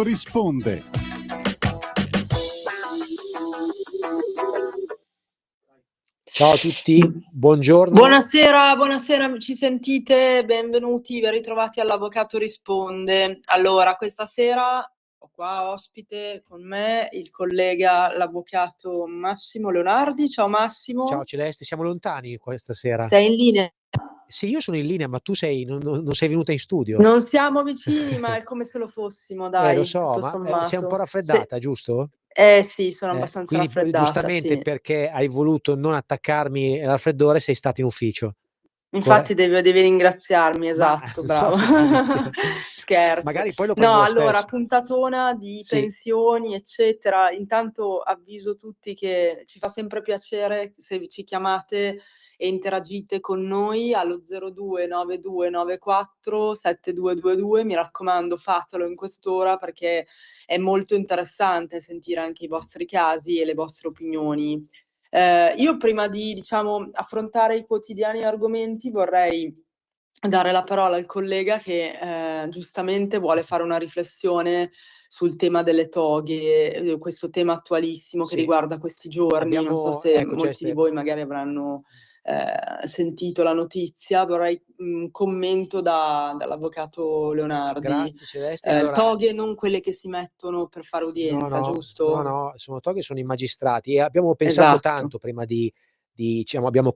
risponde. Ciao a tutti, buongiorno. Buonasera, ci sentite? Benvenuti, ben ritrovati all'Avvocato Risponde. Allora, questa sera ho qua ospite con me il collega, l'avvocato Massimo Leonardi. Ciao Massimo. Ciao Celeste, siamo lontani questa sera. Sei in linea? Sì, io sono in linea, ma tu non sei venuta in studio? Non siamo vicini, ma è come se lo fossimo, dai, Lo so, tutto ma sommato. sei un po' raffreddata, giusto? Sì, sono abbastanza Quindi raffreddata, giustamente sì. perché hai voluto non attaccarmi al raffreddore sei stato in ufficio. Infatti devi ringraziarmi, esatto, Ma bravo. so se ti ringrazio. Scherzo. Magari poi lo No, prendo lo allora, stesso. puntatona di Sì. pensioni, eccetera. Intanto avviso tutti che ci fa sempre piacere se ci chiamate e interagite con noi allo 02 9294 7222. Mi raccomando, fatelo in quest'ora perché è molto interessante sentire anche i vostri casi e le vostre opinioni. Io prima di, diciamo, affrontare i quotidiani argomenti vorrei dare la parola al collega che giustamente vuole fare una riflessione sul tema delle toghe, questo tema attualissimo che Sì. riguarda questi giorni. Non so se Ecco, molti Celeste, di voi magari avranno sentito la notizia. Vorrei un commento dall'avvocato Leonardi. grazie Celeste. Allora, Toghe non quelle che si mettono per fare udienza, giusto? No, sono toghe, sono i magistrati e abbiamo pensato tanto prima diciamo, abbiamo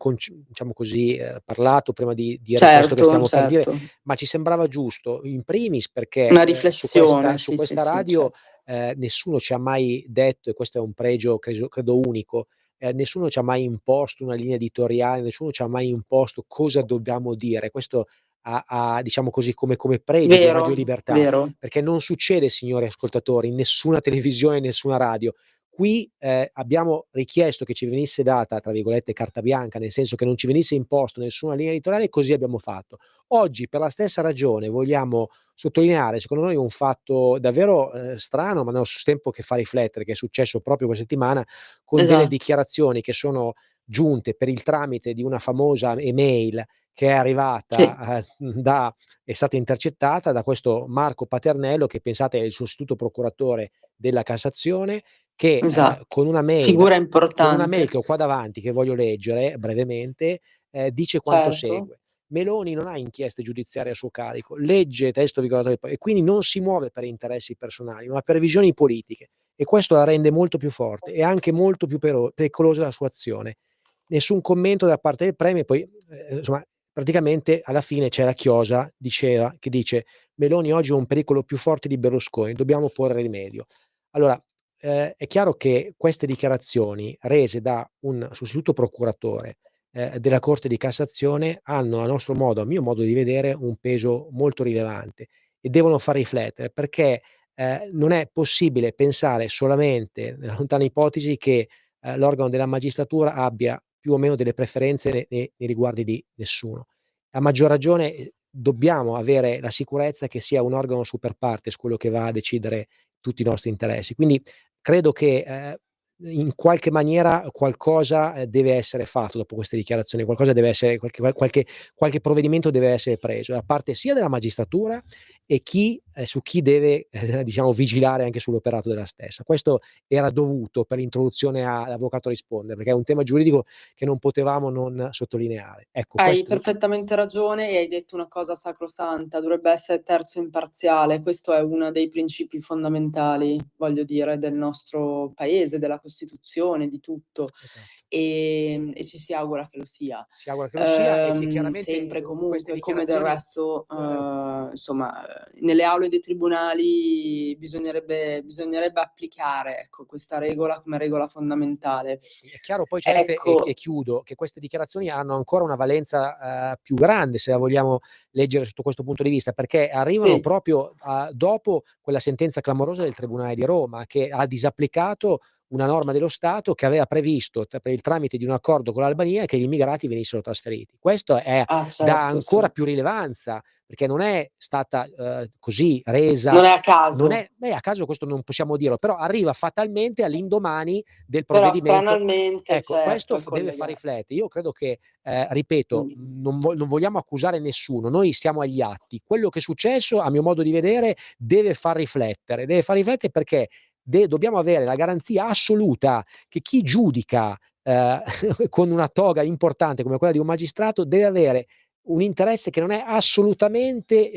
diciamo così, parlato prima di dire questo che stiamo per dire, ma ci sembrava giusto in primis perché una riflessione, su questa radio nessuno ci ha mai detto, e questo è un pregio credo unico, nessuno ci ha mai imposto una linea editoriale, nessuno ci ha mai imposto cosa dobbiamo dire. Questo diciamo così, come pregio di Radio Libertà. Vero. Perché non succede, signori ascoltatori, in nessuna televisione, in nessuna radio. Qui abbiamo richiesto che ci venisse data, tra virgolette, carta bianca, nel senso che non ci venisse imposto nessuna linea editoriale, e così abbiamo fatto. Oggi, per la stessa ragione, vogliamo sottolineare, secondo noi, un fatto davvero strano, ma nello stesso tempo che fa riflettere, che è successo proprio questa settimana, con delle dichiarazioni che sono giunte per il tramite di una famosa email che è arrivata è stata intercettata da questo Marco Paternello, che pensate è il sostituto procuratore della Cassazione, che con una mail che ho qua davanti, che voglio leggere brevemente, dice quanto segue: Meloni non ha inchieste giudiziarie a suo carico, legge testo vigoroso e quindi non si muove per interessi personali, ma per visioni politiche, e questo la rende molto più forte e anche molto più pericolosa la sua azione. Nessun commento da parte del Premier, poi insomma, praticamente alla fine c'è la chiosa, che dice: Meloni oggi è un pericolo più forte di Berlusconi, dobbiamo porre rimedio. Allora, è chiaro che queste dichiarazioni rese da un sostituto procuratore della Corte di Cassazione hanno, a mio modo di vedere, un peso molto rilevante e devono far riflettere, perché non è possibile pensare solamente, nella lontana ipotesi, che l'organo della magistratura abbia più o meno delle preferenze nei riguardi di nessuno. A maggior ragione dobbiamo avere la sicurezza che sia un organo super partes quello che va a decidere tutti i nostri interessi. Quindi credo che in qualche maniera qualcosa deve essere fatto dopo queste dichiarazioni, qualcosa deve essere, qualche provvedimento deve essere preso da parte sia della magistratura e su chi deve diciamo vigilare anche sull'operato della stessa. Questo era dovuto per l'introduzione all'Avvocato Risponde, perché è un tema giuridico che non potevamo non sottolineare. Ecco, Hai perfettamente ragione e hai detto una cosa sacrosanta, dovrebbe essere terzo imparziale. Questo è uno dei principi fondamentali, voglio dire, del nostro paese, della Costituzione, di tutto. Esatto. E ci si augura che lo sia. Si augura che lo sia e che chiaramente sempre, queste comunque, come del dichiarazioni resto, insomma, nelle aule dei tribunali bisognerebbe applicare, ecco, questa regola come regola fondamentale. È chiaro poi, Celeste, e chiudo, che queste dichiarazioni hanno ancora una valenza più grande, se la vogliamo leggere sotto questo punto di vista, perché arrivano proprio dopo quella sentenza clamorosa del Tribunale di Roma, che ha disapplicato una norma dello Stato che aveva previsto, per il tramite di un accordo con l'Albania, che gli immigrati venissero trasferiti. Questo dà ancora più rilevanza, perché non è stata così resa, non è a caso. non è a caso, questo non possiamo dirlo, però arriva fatalmente all'indomani del Però provvedimento. stranalmente, Ecco, certo, questo è deve far collegato. riflettere. Io credo che, ripeto, non vogliamo accusare nessuno, noi stiamo agli atti. Quello che è successo, a mio modo di vedere, deve far riflettere perché dobbiamo avere la garanzia assoluta che chi giudica con una toga importante come quella di un magistrato deve avere un interesse che non è assolutamente,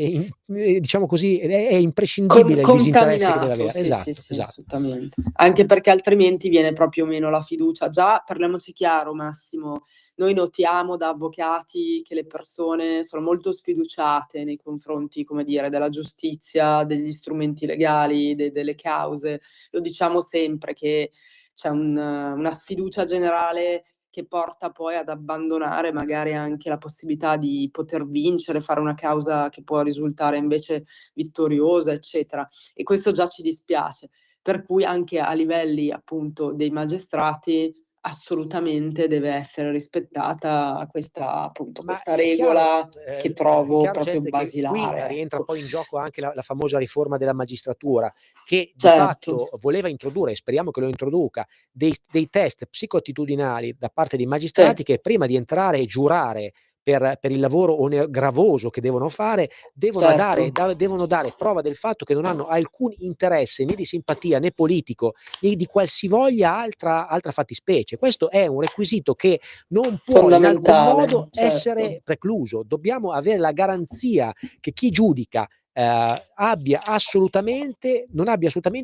diciamo così, è imprescindibile il disinteresse che deve Contaminato, avere. sì, sì, Esatto, sì, esatto. assolutamente. Anche perché altrimenti viene proprio meno la fiducia. Già, parliamoci chiaro, Massimo, noi notiamo da avvocati che le persone sono molto sfiduciate nei confronti, come dire, della giustizia, degli strumenti legali, delle cause. Lo diciamo sempre che c'è una sfiducia generale che porta poi ad abbandonare magari anche la possibilità di poter vincere, fare una causa che può risultare invece vittoriosa, eccetera. E questo già ci dispiace. Per cui anche a livelli appunto dei magistrati assolutamente deve essere rispettata questa, appunto, Ma questa è chiaro, regola che trovo proprio Ceste, che qui basilare, rientra ecco. poi in gioco anche la famosa riforma della magistratura, che di Certo, fatto voleva introdurre, e speriamo che lo introduca, dei test psicoattitudinali da parte dei sì, magistrati che prima di entrare e giurare per il lavoro gravoso che devono fare, devono certo. dare prova del fatto che non hanno alcun interesse né di simpatia né politico né di qualsivoglia altra fattispecie. Questo è un requisito che non può in alcun modo Fondamentale, essere certo. precluso. Dobbiamo avere la garanzia che chi giudica non abbia assolutamente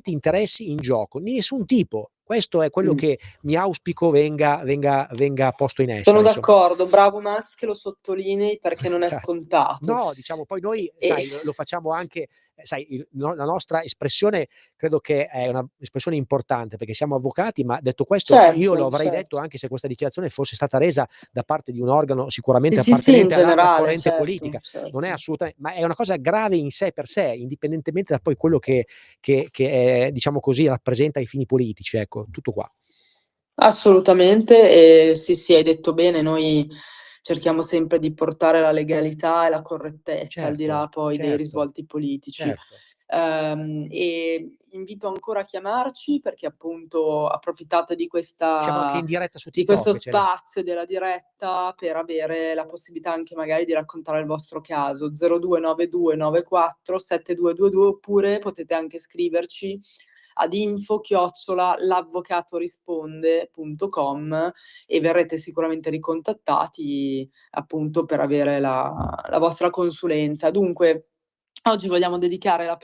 interessi in gioco, di nessun tipo. Questo è quello che mi auspico venga posto in Sono essere, insomma. d'accordo, bravo Max che lo sottolinei perché non è Grazie. scontato. No, diciamo poi noi, E sai, lo facciamo anche, sai, la nostra espressione credo che è una espressione importante perché siamo avvocati, ma detto questo io lo certo, avrei detto certo. anche se questa dichiarazione fosse stata resa da parte di un organo Sì, sicuramente sì, sì, in appartenente all'altra generale, corrente certo, politica. Non è certo. assolutamente, ma è una cosa grave in sé per sé, indipendentemente da poi quello che è, diciamo così, rappresenta ai fini politici, ecco, tutto qua. Assolutamente, sì, sì, hai detto bene, noi cerchiamo sempre di portare la legalità e la correttezza, al di Certo, là poi dei certo, risvolti politici. certo. E invito ancora a chiamarci perché appunto approfittate Siamo anche in diretta su di questo TikTok, ce ne spazio della diretta per avere la possibilità anche magari di raccontare il vostro caso. 0292947222 oppure potete anche scriverci ad info@l'avvocatorisponde.com e verrete sicuramente ricontattati appunto per avere la vostra consulenza. Dunque, oggi vogliamo dedicare la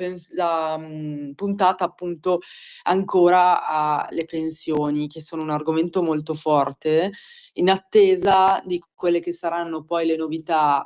puntata appunto ancora alle pensioni, che sono un argomento molto forte, in attesa di quelle che saranno poi le novità,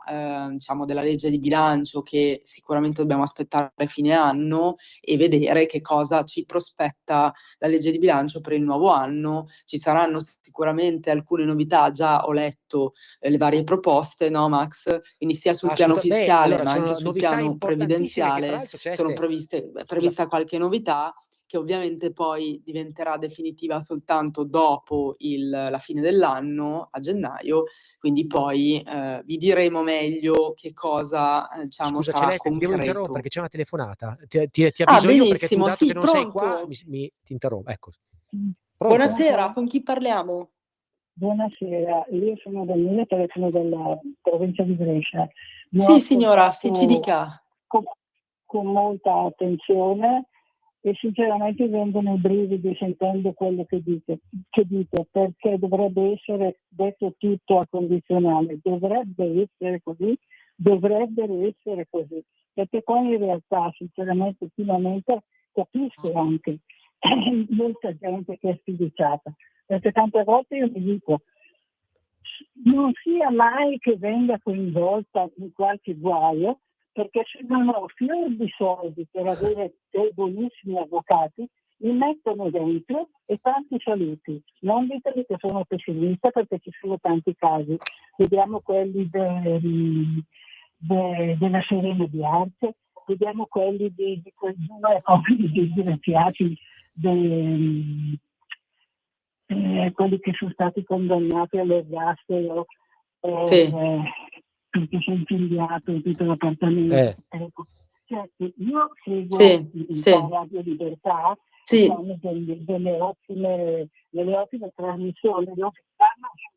diciamo della legge di bilancio che sicuramente dobbiamo aspettare a fine anno e vedere che cosa ci prospetta la legge di bilancio per il nuovo anno. Ci saranno sicuramente alcune novità, già ho letto le varie proposte, no Max? Quindi sia sul piano Beh, fiscale allora ma ci anche sono sul novità piano importantissime che tra previdenziale l'altro sono Ceste, scusa, prevista qualche novità che ovviamente poi diventerà definitiva soltanto dopo la fine dell'anno, a gennaio, quindi poi vi diremo meglio che cosa diciamo scusa sarà Celeste, ti devo interrompere concreto. perché c'è una telefonata. Ti Ah, avviso io perché tu benissimo, dato che sì, non sei qua pronto. ti interrompo, ecco. Pronto? Buonasera, Pronto? con chi parliamo? Buonasera, io sono Daniela, telefono dalla provincia di Brescia. Vi ho Sì, signora, sì, ci ascoltato dica. con, con molta attenzione e sinceramente vengono i brividi sentendo quello che dite, perché dovrebbe essere detto tutto al condizionale, dovrebbe essere così, dovrebbero essere così, perché poi in realtà sinceramente ultimamente capisco anche molta gente che è sfiduciata, perché tante volte io mi dico non sia mai che venga coinvolta in qualche guaio, perché se non ho fior di soldi per avere dei buonissimi avvocati, mi mettono dentro e tanti saluti. Non ditemi che sono pessimista perché ci sono tanti casi. Vediamo quelli della Serena di Arte, vediamo quelli di quei due poveri disgraziati quelli che sono stati condannati all'ergastolo per Sì, perché sei incendiato tutto l'appartamento. Ecco. Certo, io seguo Radio Libertà, fanno delle ottime trasmissioni, fanno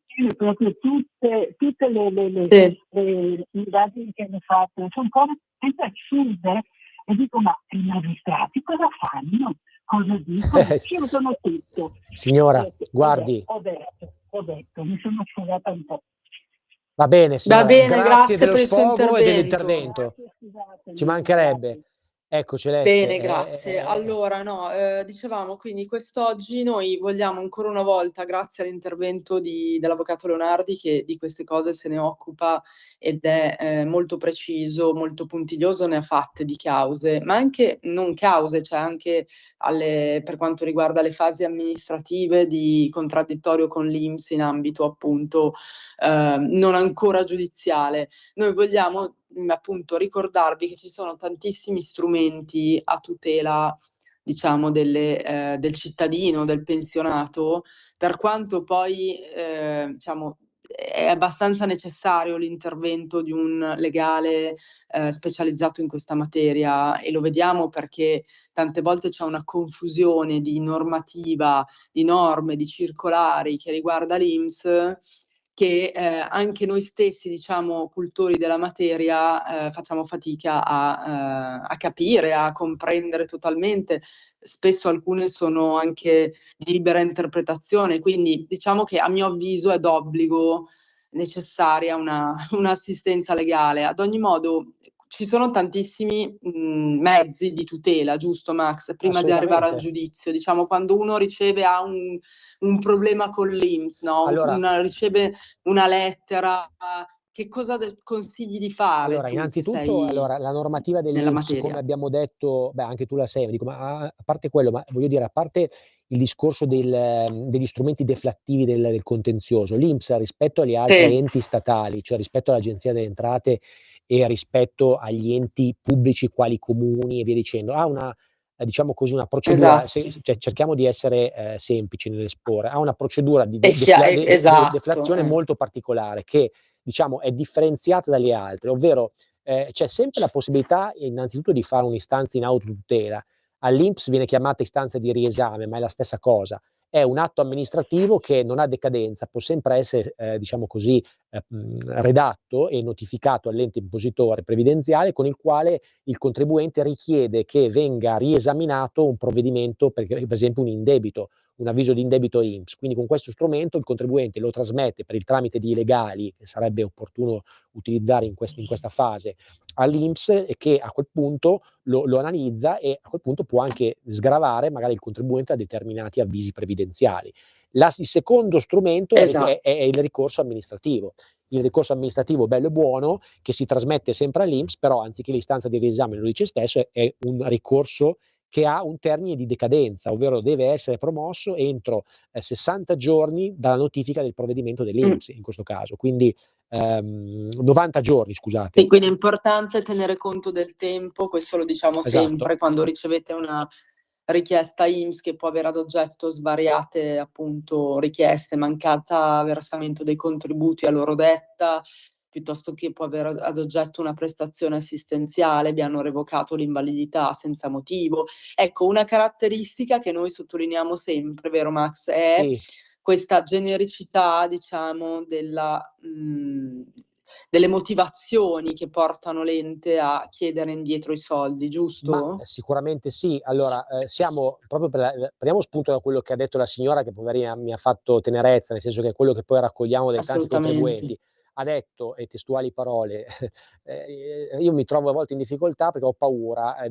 sentire proprio tutte le indagini che hanno fatto, sono cose sempre assurde, e dico, ma i magistrati cosa fanno? Cosa dicono? Chiudono tutto. Signora, guardi. Ho detto, mi sono sfogata un po'. Va bene, signora. Va bene, grazie dello per il suo sfogo e dell'intervento. Scusate, Ci mancherebbe. Ecco, Celeste. Bene, grazie. Allora, no, dicevamo quindi quest'oggi noi vogliamo ancora una volta, grazie all'intervento dell'avvocato Leonardi, che di queste cose se ne occupa ed è molto preciso, molto puntiglioso, ne ha fatte di cause, ma anche non cause, cioè anche per quanto riguarda le fasi amministrative di contraddittorio con l'INPS in ambito appunto non ancora giudiziale. Noi vogliamo appunto ricordarvi che ci sono tantissimi strumenti a tutela, diciamo, del cittadino, del pensionato, per quanto poi diciamo è abbastanza necessario l'intervento di un legale specializzato in questa materia, e lo vediamo perché tante volte c'è una confusione di normativa, di norme, di circolari che riguarda l'INPS, che anche noi stessi, diciamo, cultori della materia, facciamo fatica a capire, a comprendere totalmente. Spesso alcune sono anche di libera interpretazione, quindi diciamo che a mio avviso è d'obbligo necessaria un'assistenza legale. Ad ogni modo, ci sono tantissimi mezzi di tutela, giusto Max? Prima di arrivare al giudizio, diciamo, quando uno riceve un problema con l'INPS, no? Allora, riceve una lettera, che cosa consigli di fare? Allora, tu, innanzitutto, la normativa nella dell'INPS, come materia. abbiamo detto, anche tu la sai, dico, ma a parte quello, ma voglio dire, a parte il discorso degli strumenti deflattivi del contenzioso, l'INPS rispetto agli altri enti statali, cioè rispetto all'Agenzia delle Entrate e rispetto agli enti pubblici quali comuni e via dicendo, ha una, diciamo così, una procedura, cioè, cerchiamo di essere semplici nell'esporre, ha una procedura di deflazione molto particolare che, diciamo, è differenziata dalle altre, ovvero c'è sempre la possibilità innanzitutto di fare un'istanza in autotutela. All'INPS viene chiamata istanza di riesame, ma è la stessa cosa. È un atto amministrativo che non ha decadenza, può sempre essere, diciamo così, redatto e notificato all'ente impositore previdenziale, con il quale il contribuente richiede che venga riesaminato un provvedimento, per esempio un indebito, un avviso di indebito INPS. Quindi con questo strumento il contribuente lo trasmette per il tramite di legali, che sarebbe opportuno utilizzare in questa fase, all'INPS, e che a quel punto lo analizza e a quel punto può anche sgravare magari il contribuente a determinati avvisi previdenziali. Il secondo strumento è il ricorso amministrativo. Il ricorso amministrativo bello e buono, che si trasmette sempre all'INPS, però anziché l'istanza di riesame, lo dice stesso, è un ricorso che ha un termine di decadenza, ovvero deve essere promosso entro 60 giorni dalla notifica del provvedimento dell'INPS, in questo caso, quindi 90 giorni, scusate. Sì, quindi è importante tenere conto del tempo, questo lo diciamo sempre, quando ricevete una richiesta INPS che può avere ad oggetto svariate appunto richieste, mancata versamento dei contributi a loro detta, piuttosto che può avere ad oggetto una prestazione assistenziale, vi hanno revocato l'invalidità senza motivo. Ecco, una caratteristica che noi sottolineiamo sempre, vero Max, è questa genericità, diciamo, delle motivazioni che portano l'ente a chiedere indietro i soldi, giusto? Ma sicuramente sì. Allora, siamo proprio prendiamo spunto da quello che ha detto la signora, che poverina mi ha fatto tenerezza, nel senso che è quello che poi raccogliamo dai tanti contribuenti. Ha detto, e testuali parole, io mi trovo a volte in difficoltà perché ho paura, a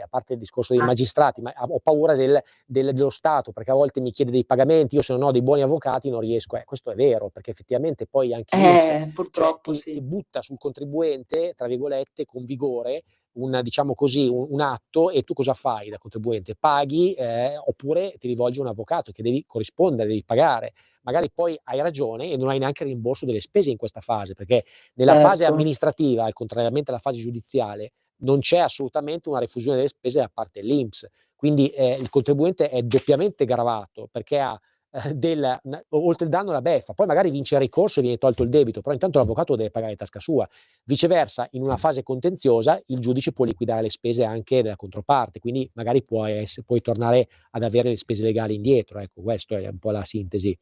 parte il discorso dei magistrati, ma ho paura dello Stato, perché a volte mi chiede dei pagamenti, io se non ho dei buoni avvocati non riesco. Questo è vero, perché effettivamente poi anche l'INPS, purtroppo cioè, ti butta sul contribuente, tra virgolette, con vigore, diciamo così, un atto, e tu cosa fai da contribuente? Paghi, oppure ti rivolgi a un avvocato che devi corrispondere, devi pagare. Magari poi hai ragione e non hai neanche il rimborso delle spese in questa fase, perché nella fase amministrativa, e contrariamente alla fase giudiziale, non c'è assolutamente una refusione delle spese da parte dell'INPS. Quindi il contribuente è doppiamente gravato, perché ha oltre il danno la beffa, poi magari vince il ricorso e viene tolto il debito, però intanto l'avvocato lo deve pagare di tasca sua. Viceversa, in una fase contenziosa il giudice può liquidare le spese anche della controparte, quindi magari puoi tornare ad avere le spese legali indietro. Ecco, questa è un po' la sintesi.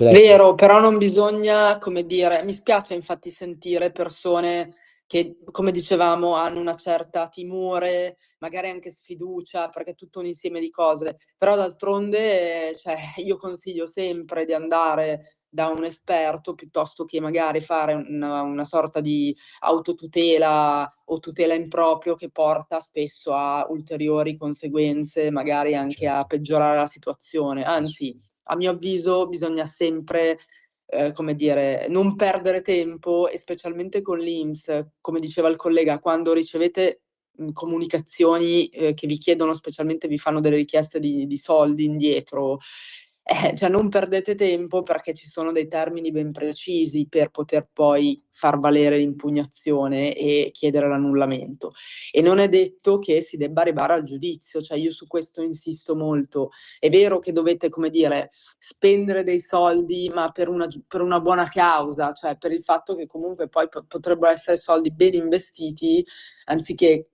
Vero, però non bisogna, come dire, mi spiace infatti sentire persone che, come dicevamo, hanno una certa timore, magari anche sfiducia, perché è tutto un insieme di cose, però d'altronde, cioè, io consiglio sempre di andare da un esperto piuttosto che magari fare una sorta di autotutela o tutela in proprio che porta spesso a ulteriori conseguenze, magari anche a peggiorare la situazione. Anzi, a mio avviso bisogna sempre, come dire, non perdere tempo, e specialmente con l'INPS, come diceva il collega, quando ricevete comunicazioni che vi chiedono, specialmente vi fanno delle richieste di soldi indietro, cioè non perdete tempo, perché ci sono dei termini ben precisi per poter poi far valere l'impugnazione e chiedere l'annullamento. E non è detto che si debba arrivare al giudizio, cioè io su questo insisto molto. È vero che dovete, come dire, spendere dei soldi, ma per una buona causa, cioè per il fatto che comunque poi potrebbero essere soldi ben investiti, anziché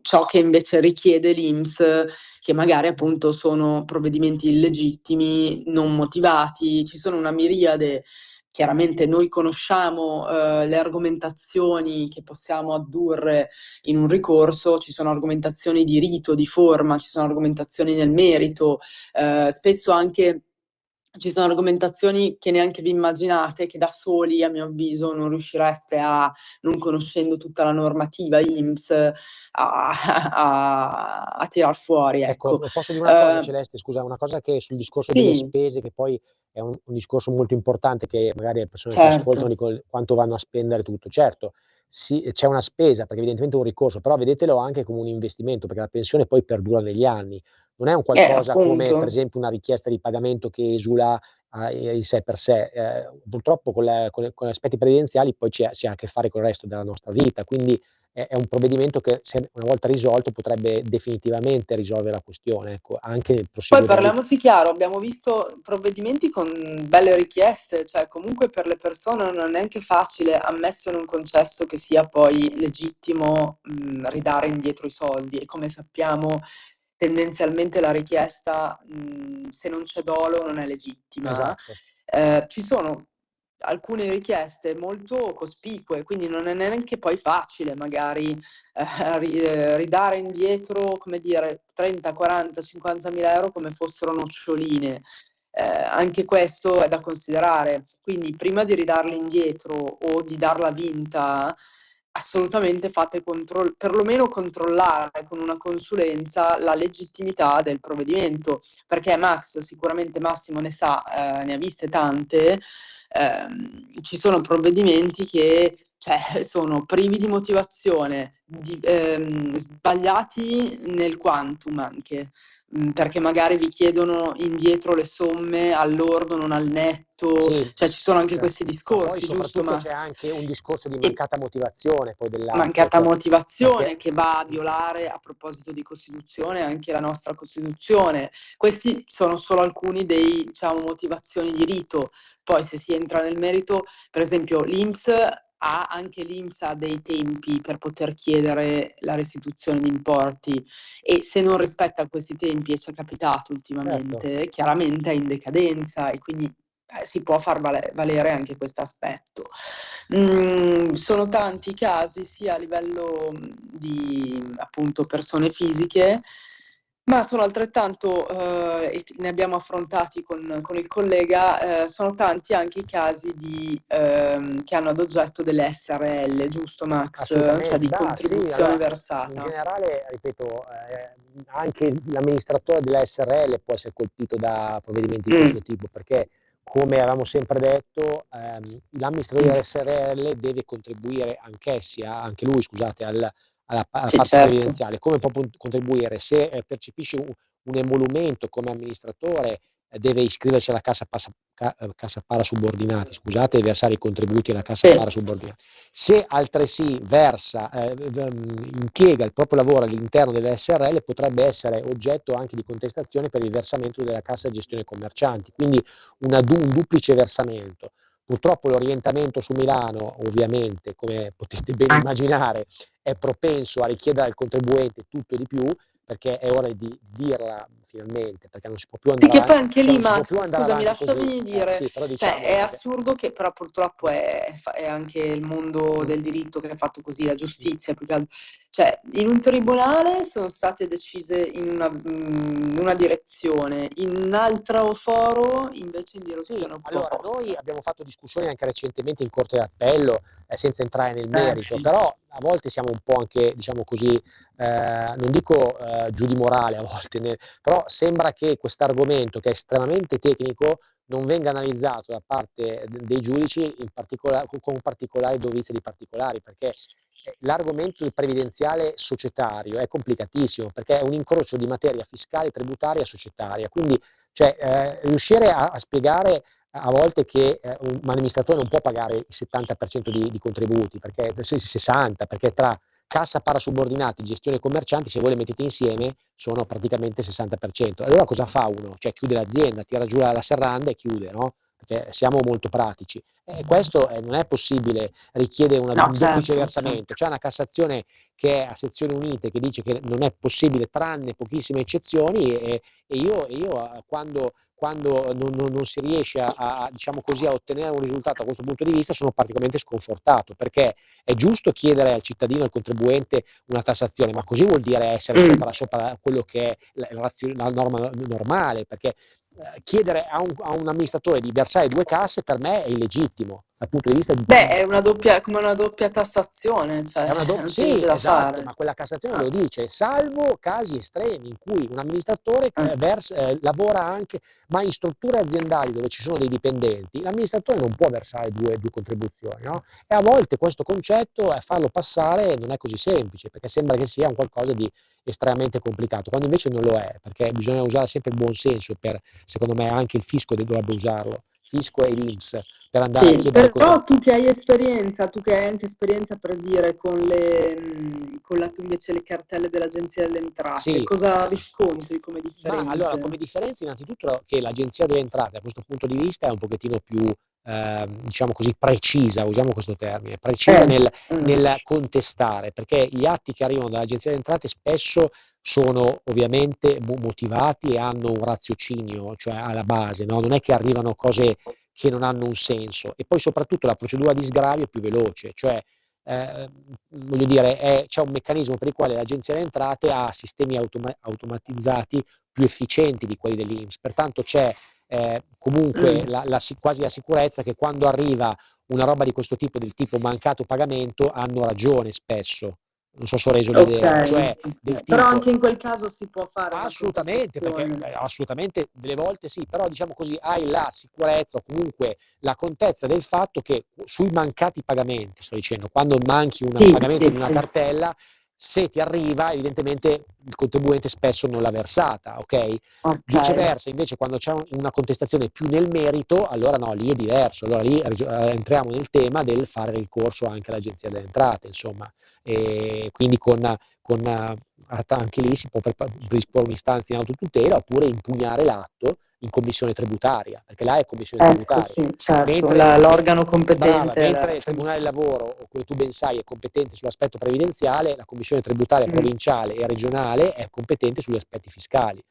ciò che invece richiede l'INPS, che magari appunto sono provvedimenti illegittimi, non motivati. Ci sono una miriade. Chiaramente noi conosciamo le argomentazioni che possiamo addurre in un ricorso, ci sono argomentazioni di rito, di forma, ci sono argomentazioni nel merito, spesso anche ci sono argomentazioni che neanche vi immaginate, che da soli, a mio avviso, non riuscireste non conoscendo tutta la normativa INPS, a tirar fuori, ecco. Posso dire una cosa, Celeste, scusa, una cosa che sul discorso delle Sì, spese, che poi è un discorso molto importante, che magari le persone che ascoltano certo. dicono quanto vanno a spendere tutto. Certo, sì, c'è una spesa, perché evidentemente è un ricorso, però vedetelo anche come un investimento, perché la pensione poi perdura negli anni. Non è un qualcosa come, per Appunto. esempio, una richiesta di pagamento che esula in sé per sé. Purtroppo con gli aspetti previdenziali poi si ha a che fare con il resto della nostra vita, quindi è un provvedimento che, se una volta risolto, potrebbe definitivamente risolvere la questione, ecco, anche nel Poi proseguo della vita. parliamoci chiaro, abbiamo visto provvedimenti con belle richieste, cioè comunque per le persone non è neanche facile, ammesso e non concesso che sia poi legittimo ridare indietro i soldi, e come sappiamo tendenzialmente la richiesta, se non c'è dolo, non è legittima. Esatto. Ci sono alcune richieste molto cospicue, quindi non è neanche poi facile magari ridare indietro, come dire, 30, 40, 50.000 euro come fossero noccioline. Anche questo è da considerare. Quindi prima di ridarli indietro o di darla vinta, assolutamente fate perlomeno controllare con una consulenza la legittimità del provvedimento, perché Max, sicuramente Massimo ne sa, ne ha viste tante. Ci sono provvedimenti che, cioè, sono privi di motivazione, sbagliati nel quantum anche, perché magari vi chiedono indietro le somme al lordo, non al netto, Sì, cioè ci sono anche certo. questi Ma poi discorsi, giusto soprattutto c'è Max? anche un discorso di E mancata motivazione poi dell'atto, mancata cioè motivazione perché che va a violare, a proposito di Costituzione, anche la nostra Costituzione. Questi sono solo alcuni dei, diciamo, motivazioni di rito. Poi se si entra nel merito, per esempio l'INPS ha dei tempi per poter chiedere la restituzione di importi, e se non rispetta questi tempi, e ci è capitato certo. ultimamente, chiaramente è in decadenza, e quindi si può far valere anche questo aspetto. Sono tanti i casi, sia a livello di appunto persone fisiche, ma sono altrettanto, e ne abbiamo affrontati con il collega, sono tanti anche i casi che hanno ad oggetto delle SRL, giusto Max? Cioè Assolutamente. di Bah, sì, contribuzione allora, in versata. generale, ripeto, anche l'amministratore della SRL può essere colpito da provvedimenti di questo tipo, perché, come avevamo sempre detto, l'amministratore della SRL deve contribuire anche lui, scusate, alla Sì, parte certo. previdenziale. Come può contribuire? Se percepisce un emolumento come amministratore, deve iscriversi alla cassa parasubordinati, scusate, e versare i contributi alla cassa Sì. parasubordinati. Se altresì impiega il proprio lavoro all'interno delle SRL, potrebbe essere oggetto anche di contestazione per il versamento della cassa gestione commercianti, quindi un duplice versamento. Purtroppo l'orientamento su Milano, ovviamente, come potete ben immaginare, è propenso a richiedere al contribuente tutto e di più, perché è ora di dirla finalmente, perché non si può più Sì, andare che poi avanti, anche cioè lì, non si può più Max, andare scusami, avanti così. lasciami dire, Sì, però cioè diciamolo è perché... assurdo che però purtroppo è anche il mondo del diritto che è fatto così, la giustizia più che altro. Cioè, in un tribunale sono state decise in una direzione, in un altro foro invece in Sì, direzione allora opposta. noi abbiamo fatto discussioni anche recentemente in Corte d'Appello, senza entrare nel merito, Sì. però a volte siamo un po' anche, diciamo così, non dico giù di morale a volte, però sembra che quest'argomento, che è estremamente tecnico, non venga analizzato da parte dei giudici con particolare dovizia di particolari, perché l'argomento del previdenziale societario è complicatissimo, perché è un incrocio di materia fiscale, tributaria e societaria, quindi riuscire a spiegare a volte che un amministratore non può pagare il 70% di contributi, perché il 60%, perché tra cassa parasubordinati e gestione commercianti, se voi le mettete insieme, sono praticamente il 60%. Allora cosa fa uno? Cioè chiude l'azienda, tira giù la serranda e chiude, no? Perché siamo molto pratici. E questo non è possibile, richiede un No, duplice certo. versamento. C'è una Cassazione che è a sezioni unite che dice che non è possibile tranne pochissime eccezioni e io quando non si riesce diciamo così, a ottenere un risultato da questo punto di vista sono particolarmente sconfortato, perché è giusto chiedere al cittadino, al contribuente una tassazione, ma così vuol dire essere sopra quello che è la norma normale, perché chiedere a un amministratore di versare 2 casse per me è illegittimo dal punto di vista di... Beh, è come una doppia tassazione, cioè non c'è Sì, niente da esatto, fare. ma quella Cassazione lo dice, salvo casi estremi in cui un amministratore lavora anche, ma in strutture aziendali dove ci sono dei dipendenti, l'amministratore non può versare due contribuzioni, no? E a volte questo concetto, farlo passare non è così semplice, perché sembra che sia un qualcosa di estremamente complicato, quando invece non lo è, perché bisogna usare sempre il buon senso secondo me anche il fisco dovrebbe usarlo, fisco e l'INPS, per andare a Sì, chiedere però tu che hai esperienza, tu che hai anche esperienza per dire con invece le cartelle dell'Agenzia delle Entrate, Sì. cosa riscontri come Ma differenze? allora, come differenza, innanzitutto che l'Agenzia delle Entrate, da questo punto di vista, è un pochettino più, diciamo così, precisa, usiamo questo termine, precisa nel contestare, perché gli atti che arrivano dall'Agenzia delle Entrate spesso sono ovviamente motivati e hanno un raziocinio, cioè alla base, no? Non è che arrivano cose che non hanno un senso. E poi soprattutto la procedura di sgravio è più veloce, cioè voglio dire, c'è un meccanismo per il quale l'Agenzia delle Entrate ha sistemi automatizzati più efficienti di quelli dell'INPS, pertanto c'è comunque quasi la sicurezza che quando arriva una roba di questo tipo, del tipo mancato pagamento, hanno ragione spesso. Non so se ho reso l'idea, cioè del tipo... Però anche in quel caso si può fare una Assolutamente, perché contestazione. assolutamente delle volte sì, però diciamo così hai la sicurezza o comunque la contezza del fatto che sui mancati pagamenti, sto dicendo, quando manchi un pagamento di una cartella, se ti arriva, evidentemente il contribuente spesso non l'ha versata, ok? Viceversa, invece, quando c'è una contestazione più nel merito, allora no, lì è diverso, allora lì entriamo nel tema del fare ricorso anche all'Agenzia delle Entrate, insomma, e quindi anche lì si può predisporre un'istanza in autotutela oppure impugnare l'atto in commissione tributaria, perché là è commissione tributaria. Sì, certo, Mentre l'organo competente. mentre il Tribunale del Lavoro, o come tu ben sai, è competente sull'aspetto previdenziale, la commissione tributaria provinciale e regionale è competente sugli aspetti fiscali.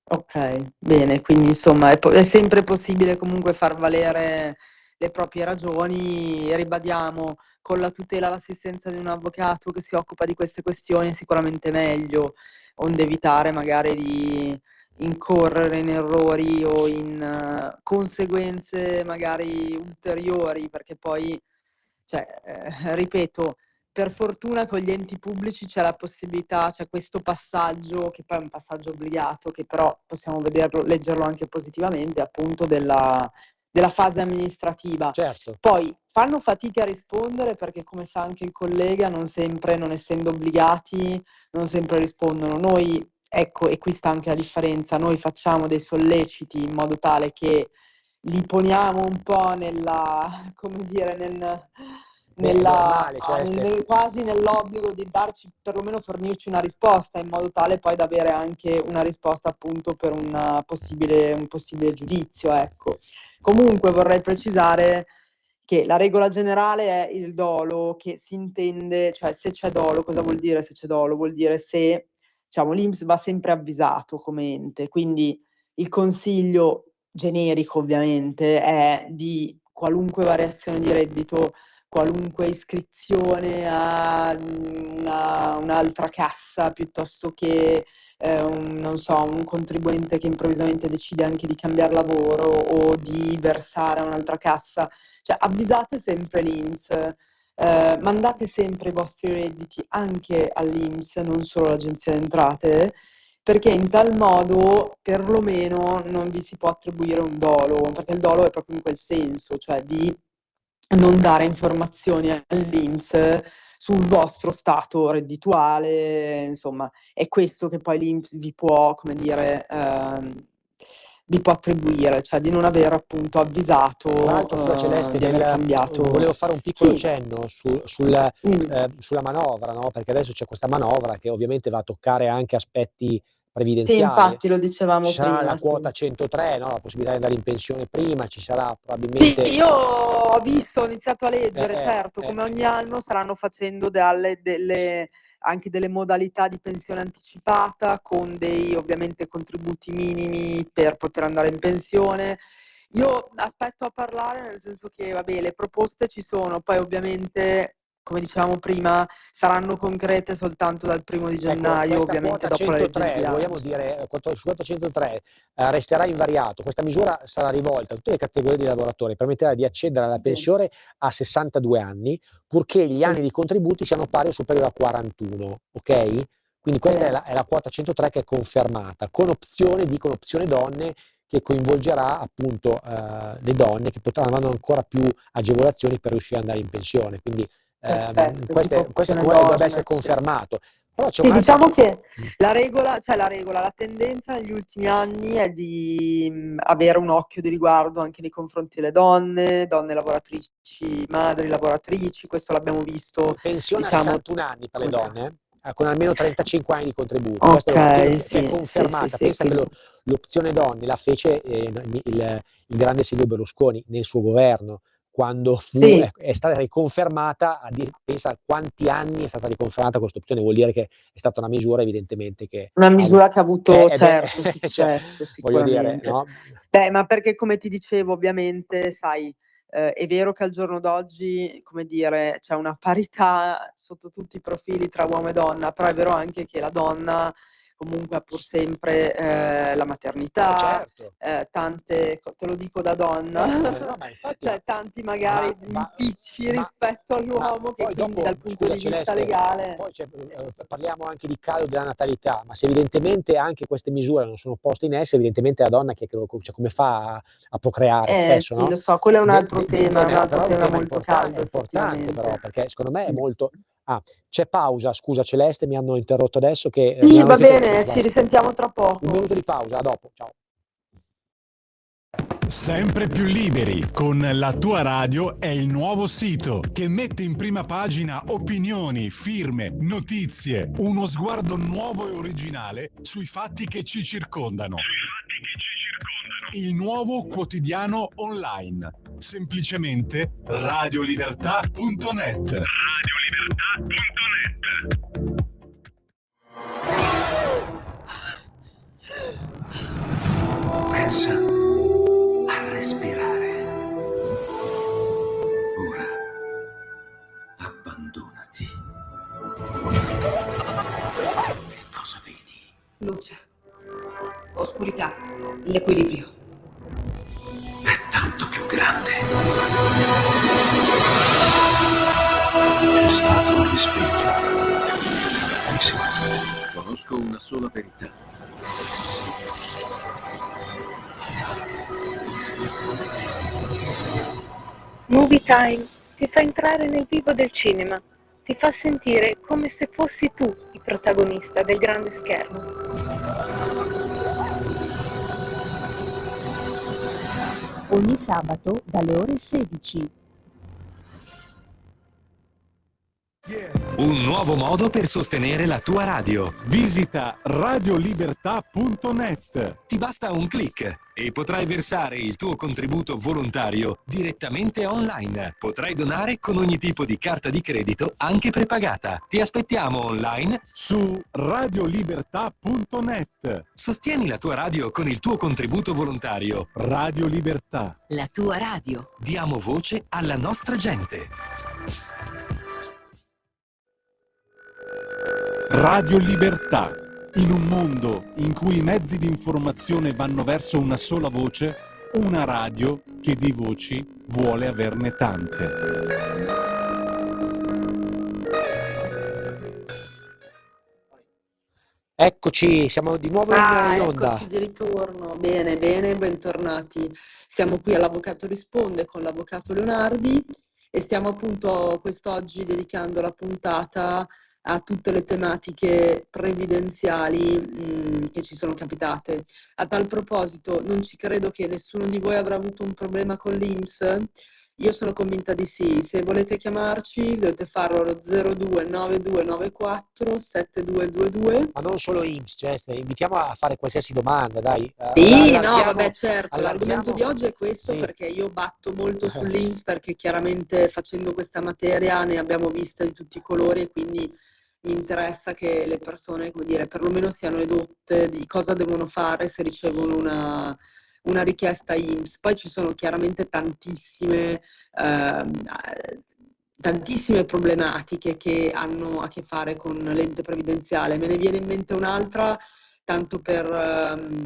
Ok, bene, quindi insomma è sempre possibile comunque far valere le proprie ragioni, ribadiamo, con la tutela e l'assistenza di un avvocato che si occupa di queste questioni è sicuramente meglio, onde evitare magari di incorrere in errori o in conseguenze magari ulteriori, perché poi, cioè, ripeto, per fortuna con gli enti pubblici c'è la possibilità, c'è questo passaggio, che poi è un passaggio obbligato, che però possiamo leggerlo anche positivamente, appunto della fase amministrativa. Certo. Poi fanno fatica a rispondere perché, come sa anche il collega, non sempre, non essendo obbligati, non sempre rispondono. Noi ecco, e qui sta anche la differenza, noi facciamo dei solleciti in modo tale che li poniamo un po' nella, come dire, normale, Celeste. quasi nell'obbligo di darci, perlomeno fornirci una risposta, in modo tale poi da avere anche una risposta appunto per un possibile giudizio, ecco. Comunque vorrei precisare che la regola generale è il dolo, che si intende, cioè se c'è dolo, cosa vuol dire se c'è dolo? Vuol dire se, diciamo, l'INPS va sempre avvisato come ente, quindi il consiglio generico ovviamente è di qualunque variazione di reddito, qualunque iscrizione a un'altra cassa, piuttosto che non so, un contribuente che improvvisamente decide anche di cambiare lavoro o di versare a un'altra cassa, cioè avvisate sempre l'INPS. Mandate sempre i vostri redditi anche all'INPS, non solo all'Agenzia delle Entrate, perché in tal modo perlomeno non vi si può attribuire un dolo, perché il dolo è proprio in quel senso, cioè di non dare informazioni all'INPS sul vostro stato reddituale, insomma, è questo che poi l'INPS vi può, come dire, vi può attribuire, cioè di non aver appunto avvisato Tra l'altro, scusa Celeste, di aver cambiato. volevo fare un piccolo Sì. cenno sulla manovra, no? Perché adesso c'è questa manovra che ovviamente va a toccare anche aspetti Sì, previdenziali. infatti lo dicevamo Ci sarà prima, la sì. quota 103, no? La possibilità di andare in pensione prima, ci sarà probabilmente... Sì, io ho visto, ho iniziato a leggere, certo, come ogni anno saranno facendo anche delle modalità di pensione anticipata con dei ovviamente contributi minimi per poter andare in pensione. Io aspetto a parlare, nel senso che vabbè, le proposte ci sono, poi ovviamente, come dicevamo prima, saranno concrete soltanto dal 1° di gennaio, questa ovviamente quota dopo la legge di 103, vogliamo bilancio. dire, su quota 103 resterà invariato. Questa misura sarà rivolta a tutte le categorie di lavoratori, permetterà di accedere alla Sì. pensione a 62 anni, purché gli anni di contributi siano pari o superiori a 41, ok? Quindi questa è la quota 103 che è confermata, con opzione donne, che coinvolgerà appunto le donne che potranno avere ancora più agevolazioni per riuscire ad andare in pensione. Quindi Perfetto, questo tipo opzione dovrebbe donna, essere eccetera. confermato. Però c'è Sì, un'altra... diciamo che la tendenza negli ultimi anni è di avere un occhio di riguardo anche nei confronti delle donne lavoratrici, madri lavoratrici, questo l'abbiamo visto, pensione a diciamo. 61 anni per le donne, con almeno 35 anni di contributo. Ok, Questa è l'opzione che sì, è confermata. sì, Pensa quindi... che l'opzione donne la fece il grande Silvio Berlusconi nel suo governo, quando Sì. è stata riconfermata, pensa a quanti anni è stata riconfermata questa opzione, vuol dire che è stata una misura evidentemente che... Una misura che ha avuto, certo, cioè, successo, voglio dire, sicuramente. no? Beh, ma perché come ti dicevo, ovviamente, sai, è vero che al giorno d'oggi, come dire, c'è una parità sotto tutti i profili tra uomo e donna, però è vero anche che la donna comunque ha pur sempre la maternità, Certo. tante, te lo dico da donna, No, ma infatti, cioè tanti magari impicci rispetto all'uomo, che quindi dopo, dal punto di vista legale... Poi parliamo anche di calo della natalità, ma se evidentemente anche queste misure non sono poste in essere, evidentemente la donna cioè, come fa a procreare spesso, Sì, no? lo so, quello è un altro tema, è un altro però è un tema tema molto caldo, è importante però, effettivamente. perché secondo me è molto... Ah, c'è pausa, scusa Celeste, mi hanno interrotto adesso che mi Sì, hanno va detto... bene, ci risentiamo tra Un poco. minuto di pausa, a dopo, ciao. Sempre più liberi con La Tua Radio è il nuovo sito che mette in prima pagina opinioni, firme, notizie, uno sguardo nuovo e originale sui fatti che ci circondano. Il nuovo quotidiano online. Semplicemente radiolibertà.net. Pensa a respirare. Ora abbandonati. Che cosa vedi? Luce, oscurità, l'equilibrio. È tanto più grande. È stato un risveglio. Hai sentito? Conosco una sola verità. Movie Time ti fa entrare nel vivo del cinema, ti fa sentire come se fossi tu il protagonista del grande schermo. Ogni sabato dalle ore 16. Un nuovo modo per sostenere la tua radio. Visita radiolibertà.net. Ti basta un click e potrai versare il tuo contributo volontario direttamente online. Potrai donare con ogni tipo di carta di credito, anche prepagata. Ti aspettiamo online Su radiolibertà.net. Sostieni la tua radio con il tuo contributo volontario. Radio Libertà. La tua radio. Diamo voce alla nostra gente. Radio Libertà. In un mondo in cui i mezzi di informazione vanno verso una sola voce, una radio che di voci vuole averne tante. Eccoci, siamo di nuovo in onda. Eccoci di ritorno. Bene, bentornati. Siamo qui all'Avvocato Risponde con l'Avvocato Leonardi e stiamo appunto quest'oggi dedicando la puntata a tutte le tematiche previdenziali che ci sono capitate. A tal proposito, non ci credo che nessuno di voi avrà avuto un problema con l'INPS. Io sono convinta di sì. Se volete chiamarci dovete farlo allo 029294 7222. Ma non solo INPS, cioè, invitiamo a fare qualsiasi domanda, dai. Sì, no, vabbè, certo, l'argomento di allarghiamo- oggi è questo, sì. perché io batto molto sull'INPS, perché chiaramente facendo questa materia ne abbiamo viste di tutti i colori e quindi mi interessa che le persone, come dire, perlomeno siano edotte di cosa devono fare se ricevono una richiesta INPS. Poi ci sono chiaramente tantissime problematiche che hanno a che fare con l'ente previdenziale. Me ne viene in mente un'altra, tanto per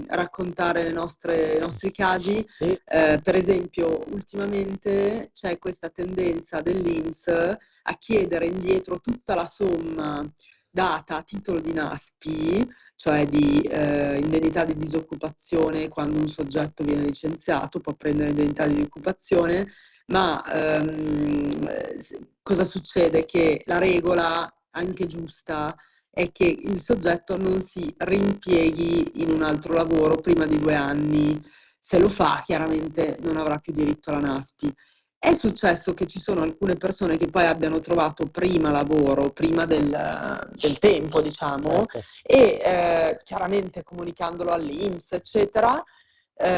raccontare i nostri casi. Sì. Per esempio, ultimamente c'è questa tendenza dell'INPS a chiedere indietro tutta la somma data a titolo di NASPI, cioè di indennità di disoccupazione. Quando un soggetto viene licenziato può prendere indennità di disoccupazione, ma cosa succede? Che la regola, anche giusta, è che il soggetto non si rimpieghi in un altro lavoro prima di 2 anni. Se lo fa, chiaramente non avrà più diritto alla NASPI. È successo che ci sono alcune persone che poi abbiano trovato prima lavoro, prima del tempo, diciamo, e chiaramente comunicandolo all'INPS, eccetera,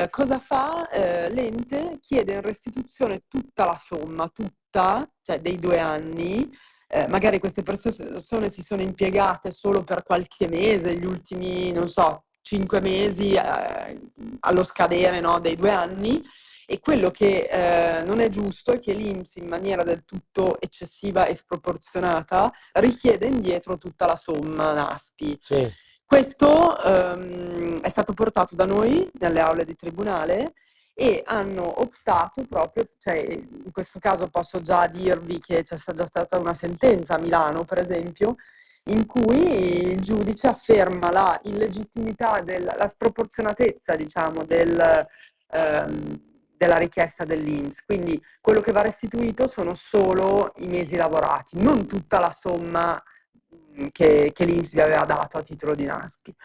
cosa fa? L'ente chiede in restituzione tutta la somma, cioè dei 2 anni. Magari queste persone si sono impiegate solo per qualche mese, gli ultimi, non so, 5 mesi allo scadere, no, dei 2 anni. E quello che non è giusto è che l'INPS, in maniera del tutto eccessiva e sproporzionata, richiede indietro tutta la somma NASPI. Sì. Questo è stato portato da noi nelle aule di tribunale e hanno optato proprio, cioè in questo caso posso già dirvi che c'è già stata una sentenza a Milano, per esempio, in cui il giudice afferma la illegittimità, la sproporzionatezza, diciamo, della richiesta dell'INPS. Quindi quello che va restituito sono solo i mesi lavorati, non tutta la somma che l'INPS vi aveva dato a titolo di NASPI.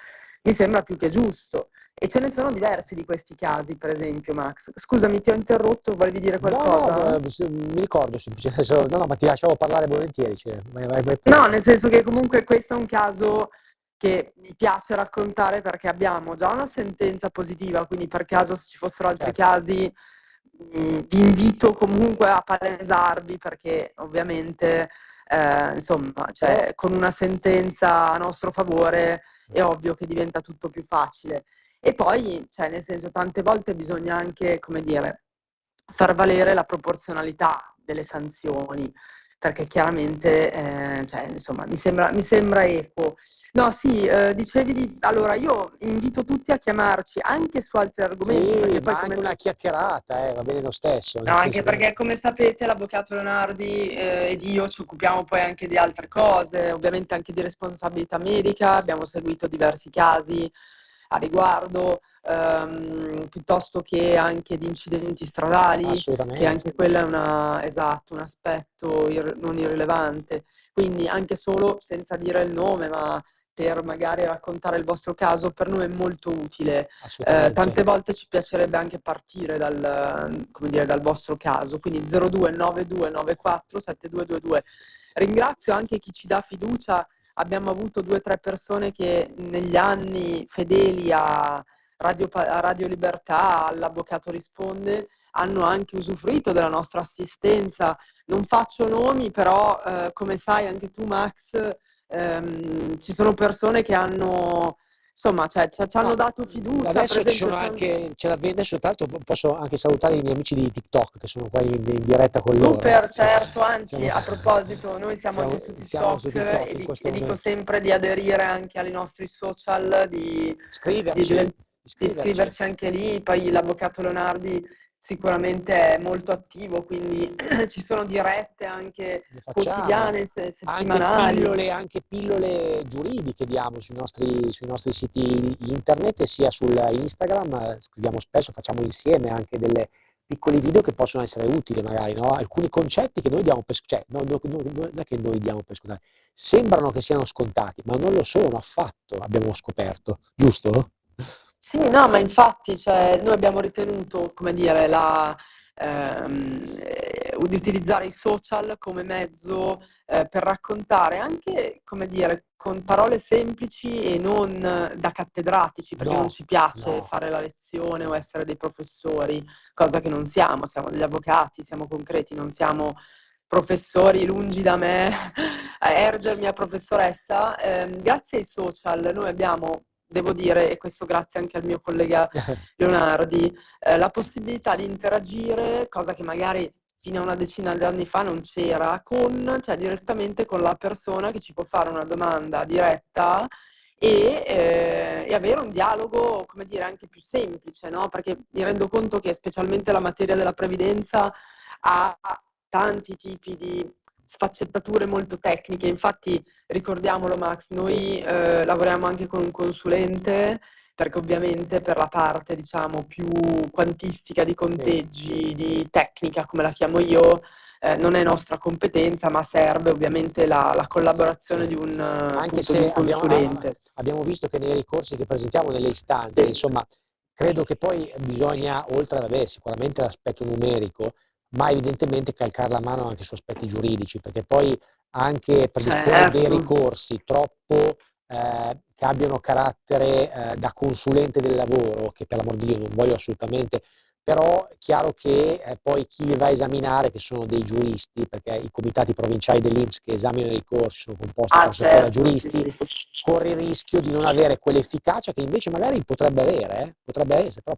Mi sembra più che giusto. E ce ne sono diversi di questi casi, per esempio, Max. Scusami, ti ho interrotto, volevi dire qualcosa? No, mi ricordo semplicemente. No, ma ti lasciavo parlare volentieri. Cioè, vai. No, nel senso che comunque questo è un caso che mi piace raccontare perché abbiamo già una sentenza positiva, quindi per caso se ci fossero altri casi vi invito comunque a palesarvi, perché ovviamente insomma, cioè, con una sentenza a nostro favore è ovvio che diventa tutto più facile. E poi, cioè, nel senso, tante volte bisogna anche, come dire, far valere la proporzionalità delle sanzioni, perché chiaramente, cioè, insomma, mi sembra equo. No, sì, dicevi allora, io invito tutti a chiamarci anche su altri argomenti. Sì, perché poi ma anche una chiacchierata, va bene lo stesso. No, anche perché, come sapete, l'avvocato Leonardi ed io ci occupiamo poi anche di altre cose, ovviamente anche di responsabilità medica, abbiamo seguito diversi casi a riguardo, piuttosto che anche di incidenti stradali, che anche quello è un aspetto non irrilevante. quindi anche solo senza dire il nome, ma per magari raccontare il vostro caso, per noi è molto utile. Tante volte ci piacerebbe anche partire dal vostro caso, quindi 029294 7222. Ringrazio anche chi ci dà fiducia, abbiamo avuto 2 o 3 persone che negli anni, fedeli a Radio Libertà, all'Avvocato Risponde, hanno anche usufruito della nostra assistenza. Non faccio nomi, però come sai anche tu, Max, ci sono persone che hanno, insomma, ci hanno dato fiducia. Adesso ci sono anche, adesso tra l'altro posso anche salutare i miei amici di TikTok che sono qua in diretta con loro. Super, certo, anzi a proposito, noi siamo anche su TikTok, e dico sempre di aderire anche ai nostri social, di iscriverci anche lì. Poi l'avvocato Leonardi sicuramente è molto attivo, quindi ci sono dirette anche quotidiane, settimanali. Anche pillole giuridiche diamo sui nostri siti internet e sia su Instagram. Scriviamo spesso, facciamo insieme anche delle piccoli video che possono essere utili magari, no? Alcuni concetti che noi diamo per non è che noi diamo per scontati, sembrano che siano scontati, ma non lo sono affatto, abbiamo scoperto, giusto? Sì, no, ma infatti noi abbiamo ritenuto, come dire, di utilizzare i social come mezzo per raccontare anche, come dire, con parole semplici e non da cattedratici, perché non ci piace fare la lezione o essere dei professori, cosa che non siamo degli avvocati, siamo concreti, non siamo professori, lungi da me ergermi a professoressa. Grazie ai social noi abbiamo, devo dire, e questo grazie anche al mio collega Leonardi, la possibilità di interagire, cosa che magari fino a una decina di anni fa non c'era, direttamente con la persona che ci può fare una domanda diretta e avere un dialogo, come dire, anche più semplice, no? Perché mi rendo conto che specialmente la materia della previdenza ha tanti tipi di sfaccettature molto tecniche. Infatti, ricordiamolo Max, noi lavoriamo anche con un consulente, perché ovviamente per la parte, diciamo, più quantistica di conteggi, di tecnica, come la chiamo io, non è nostra competenza, ma serve ovviamente la collaborazione di un consulente. Abbiamo visto che nei ricorsi che presentiamo nelle istanze, insomma, credo che poi bisogna, oltre sicuramente l'aspetto numerico, ma evidentemente calcare la mano anche su aspetti giuridici, perché poi anche predisporre dei ricorsi troppo che abbiano carattere da consulente del lavoro, che per l'amor di Dio non voglio assolutamente, però è chiaro che poi chi li va a esaminare, che sono dei giuristi, perché i comitati provinciali dell'INPS che esaminano i ricorsi sono composti da giuristi, corre il rischio di non avere quell'efficacia che invece magari potrebbe avere,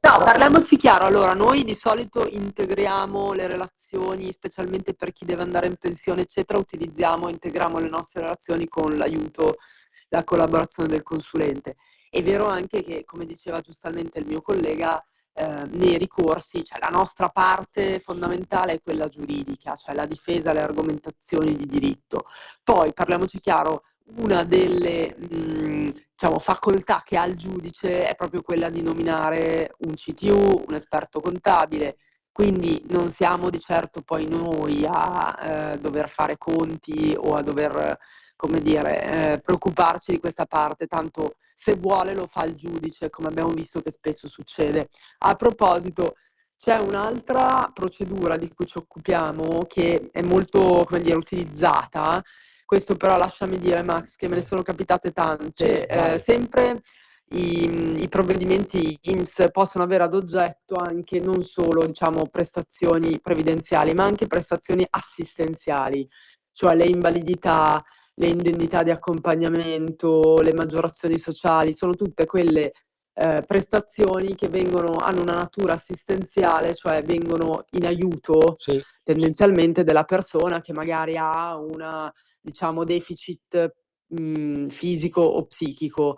parliamoci chiaro. Allora, noi di solito integriamo le relazioni, specialmente per chi deve andare in pensione, eccetera, integriamo le nostre relazioni con l'aiuto, la collaborazione del consulente. È vero anche che, come diceva giustamente il mio collega, nei ricorsi, la nostra parte fondamentale è quella giuridica, cioè la difesa, le argomentazioni di diritto. Poi, parliamoci chiaro, una delle facoltà che ha il giudice è proprio quella di nominare un CTU, un esperto contabile, quindi non siamo di certo poi noi a dover fare conti o a dover, come dire, preoccuparci di questa parte, tanto se vuole lo fa il giudice, come abbiamo visto che spesso succede. A proposito, c'è un'altra procedura di cui ci occupiamo che è molto, come dire, utilizzata. Questo però lasciami dire, Max, che me ne sono capitate tante. Sempre i provvedimenti INPS possono avere ad oggetto anche non solo, diciamo, prestazioni previdenziali, ma anche prestazioni assistenziali, cioè le invalidità, le indennità di accompagnamento, le maggiorazioni sociali, sono tutte quelle prestazioni che hanno una natura assistenziale, cioè vengono in aiuto tendenzialmente della persona che magari ha una, diciamo, deficit fisico o psichico.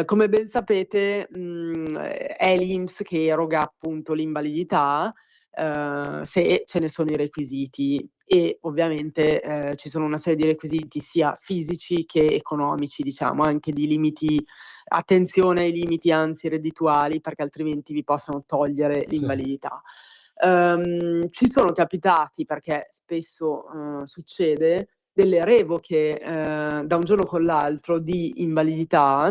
Come ben sapete è l'INPS che eroga appunto l'invalidità se ce ne sono i requisiti, e ovviamente ci sono una serie di requisiti sia fisici che economici, diciamo, anche di limiti, attenzione ai limiti anzi reddituali, perché altrimenti vi possono togliere l'invalidità. Ci sono capitati, perché spesso succede, delle revoche da un giorno con l'altro di invalidità,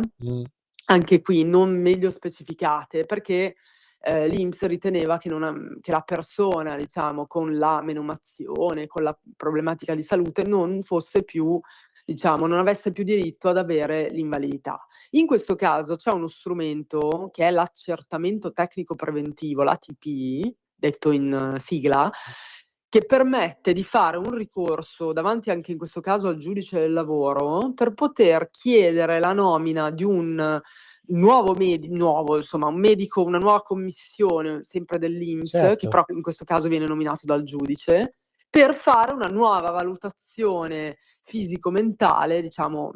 anche qui non meglio specificate, perché l'INPS riteneva che la persona, diciamo, con la menomazione, con la problematica di salute non fosse più, diciamo, non avesse più diritto ad avere l'invalidità. In questo caso c'è uno strumento che è l'accertamento tecnico preventivo, l'ATP, detto in sigla, che permette di fare un ricorso davanti anche in questo caso al giudice del lavoro per poter chiedere la nomina di un un medico, una nuova commissione, sempre dell'INPS, che Certo. proprio in questo caso viene nominato dal giudice, per fare una nuova valutazione fisico-mentale, diciamo,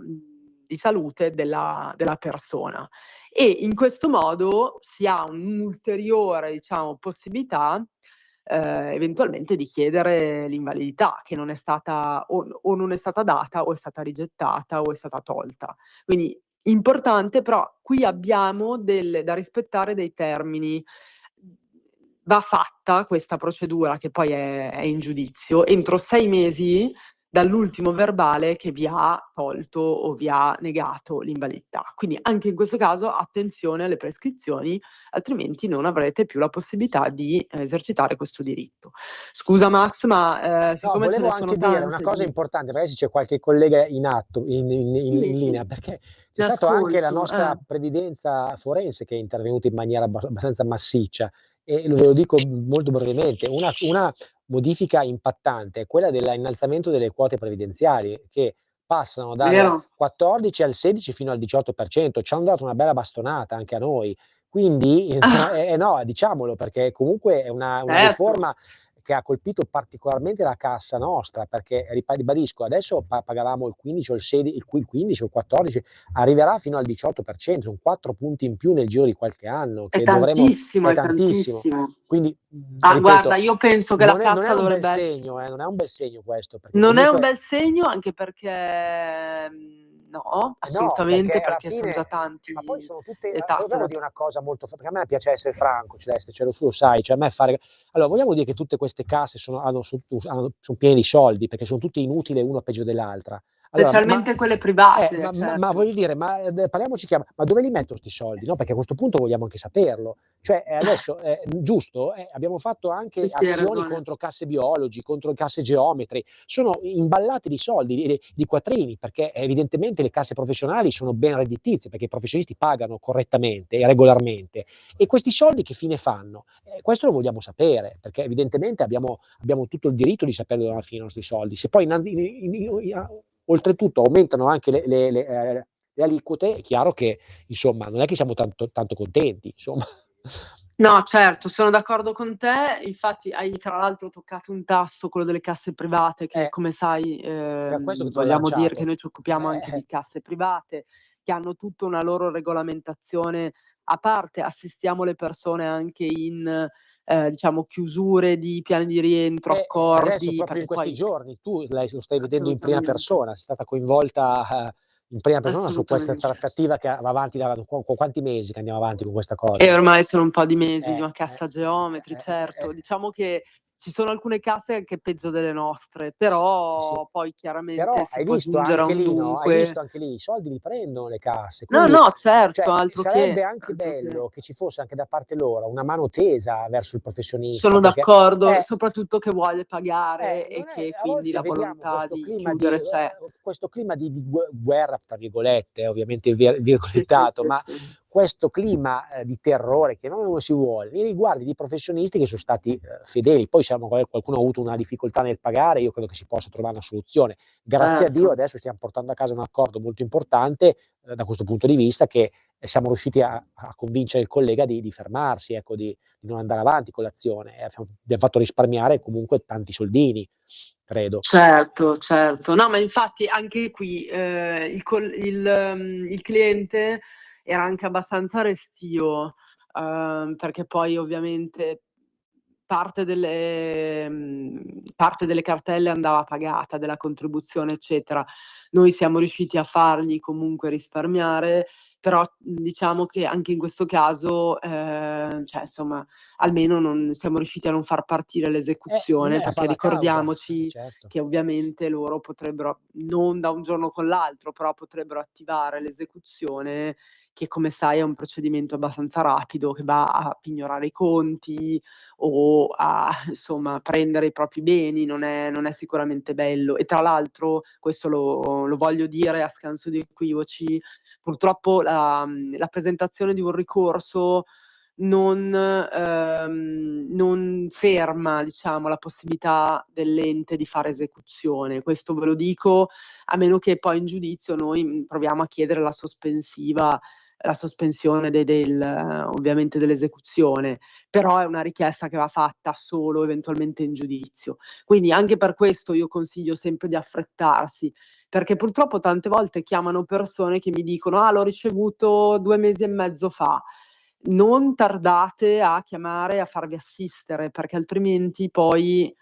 di salute della persona. E in questo modo si ha un'ulteriore, diciamo, possibilità eventualmente di chiedere l'invalidità, che non è stata o non è stata data o è stata rigettata o è stata tolta. Quindi importante, però qui abbiamo da rispettare dei termini. Va fatta questa procedura, che poi è in giudizio, entro 6 mesi dall'ultimo verbale che vi ha tolto o vi ha negato l'invalidità. Quindi anche in questo caso attenzione alle prescrizioni, altrimenti non avrete più la possibilità di esercitare questo diritto. Scusa Max, ma No, siccome ce volevo ne sono anche dire una tante cosa importante, magari se c'è qualche collega in atto, in linea, perché ti c'è stato anche la ascolto. nostra previdenza forense che è intervenuta in maniera abbastanza massiccia e ve lo dico molto brevemente, una modifica impattante è quella dell'innalzamento delle quote previdenziali che passano dal Vero? 14 al 16 fino al 18%, ci hanno dato una bella bastonata anche a noi. Quindi no, diciamolo, perché comunque è una Certo. riforma che ha colpito particolarmente la cassa nostra, perché ribadisco, adesso pagavamo il 15 o il 15 o il 14, arriverà fino al 18%, sono 4 punti in più nel giro di qualche anno, È che dovremo, tantissimo, è è tantissimo. tantissimo. Quindi, Ah, ripeto, guarda, io penso che la non è un cassa bel dovrebbe essere. segno, non è un bel segno questo, perché Non è un comunque bel segno, anche perché no, no, assolutamente, perché alla perché son già fine, tanti ma poi sono tutte, le tasse vogliamo da dire una cosa molto, perché a me piace essere franco, Celeste, cioè, lo sai, cioè a me fare, allora vogliamo dire che tutte queste casse sono piene di soldi, perché sono tutte inutili una peggio dell'altra. Allora, specialmente quelle private, ma certo. voglio dire, parliamoci chiaro, ma dove li metto sti soldi, no? Perché a questo punto vogliamo anche saperlo. Cioè, adesso, giusto, abbiamo fatto anche Sì, hai azioni ragione. contro casse biologi, contro casse geometri, sono imballate di soldi, di quattrini, perché evidentemente le casse professionali sono ben redditizie, perché i professionisti pagano correttamente e regolarmente. E questi soldi che fine fanno? Questo lo vogliamo sapere, perché evidentemente abbiamo tutto il diritto di sapere dove finire i nostri soldi. Se poi oltretutto aumentano anche le aliquote, è chiaro che insomma non è che siamo tanto contenti, insomma. No, certo, sono d'accordo con te. Infatti hai tra l'altro toccato un tasto, quello delle casse private, che come sai, Era questo che t'ho vogliamo dire che lanciato. noi ci occupiamo anche di casse private, che hanno tutta una loro regolamentazione a parte. Assistiamo le persone anche in, diciamo, chiusure di piani di rientro, Adesso accordi, proprio perché in questi poi giorni tu lo stai vedendo in prima assolutamente. persona, sei stata coinvolta in prima persona su questa Assolutamente. trattativa che va avanti con quanti mesi che andiamo avanti con questa cosa? E ormai sono un po' di mesi di una Eh. cassa geometri, certo. Diciamo che ci sono alcune casse anche peggio delle nostre, però poi chiaramente Però si può giungere a un hai visto dunque. anche lì, i soldi li prendono le casse, No, quindi no, certo, cioè, altro sarebbe che, anche altro che. bello che ci fosse anche da parte loro una mano tesa verso il professionista, Sono perché d'accordo, soprattutto che vuole pagare e non è, che a quindi volte la vediamo volontà di chiudere c'è. questo clima di guerra, tra virgolette, ovviamente Sì, sì, virgolettato, sì, ma sì. questo clima di terrore, chiamiamolo come si vuole, nei riguardi di professionisti che sono stati fedeli. Poi se qualcuno ha avuto una difficoltà nel pagare, io credo che si possa trovare una soluzione. Grazie a Dio Certo. adesso stiamo portando a casa un accordo molto importante da questo punto di vista, che siamo riusciti a convincere il collega di fermarsi, ecco, di non andare avanti con l'azione. Abbiamo fatto risparmiare comunque tanti soldini, credo. Certo, certo. No, ma infatti anche qui il cliente era anche abbastanza restio, perché poi ovviamente parte delle cartelle andava pagata, della contribuzione, eccetera. Noi siamo riusciti a fargli comunque risparmiare, però diciamo che anche in questo caso, cioè insomma, almeno non siamo riusciti a non far partire l'esecuzione, a perché far la causa, ricordiamoci certo. che ovviamente loro potrebbero, non da un giorno con l'altro, però potrebbero attivare l'esecuzione, che come sai è un procedimento abbastanza rapido, che va a pignorare i conti o a insomma prendere i propri beni, non è sicuramente bello. E tra l'altro, questo lo voglio dire a scanso di equivoci, purtroppo la presentazione di un ricorso non ferma, diciamo, la possibilità dell'ente di fare esecuzione. Questo ve lo dico, a meno che poi in giudizio noi proviamo a chiedere la sospensione ovviamente dell'esecuzione, però è una richiesta che va fatta solo eventualmente in giudizio. Quindi anche per questo io consiglio sempre di affrettarsi, perché purtroppo tante volte chiamano persone che mi dicono: "Ah, l'ho ricevuto 2 mesi e mezzo fa". Non tardate a chiamare, a farvi assistere, perché altrimenti poi,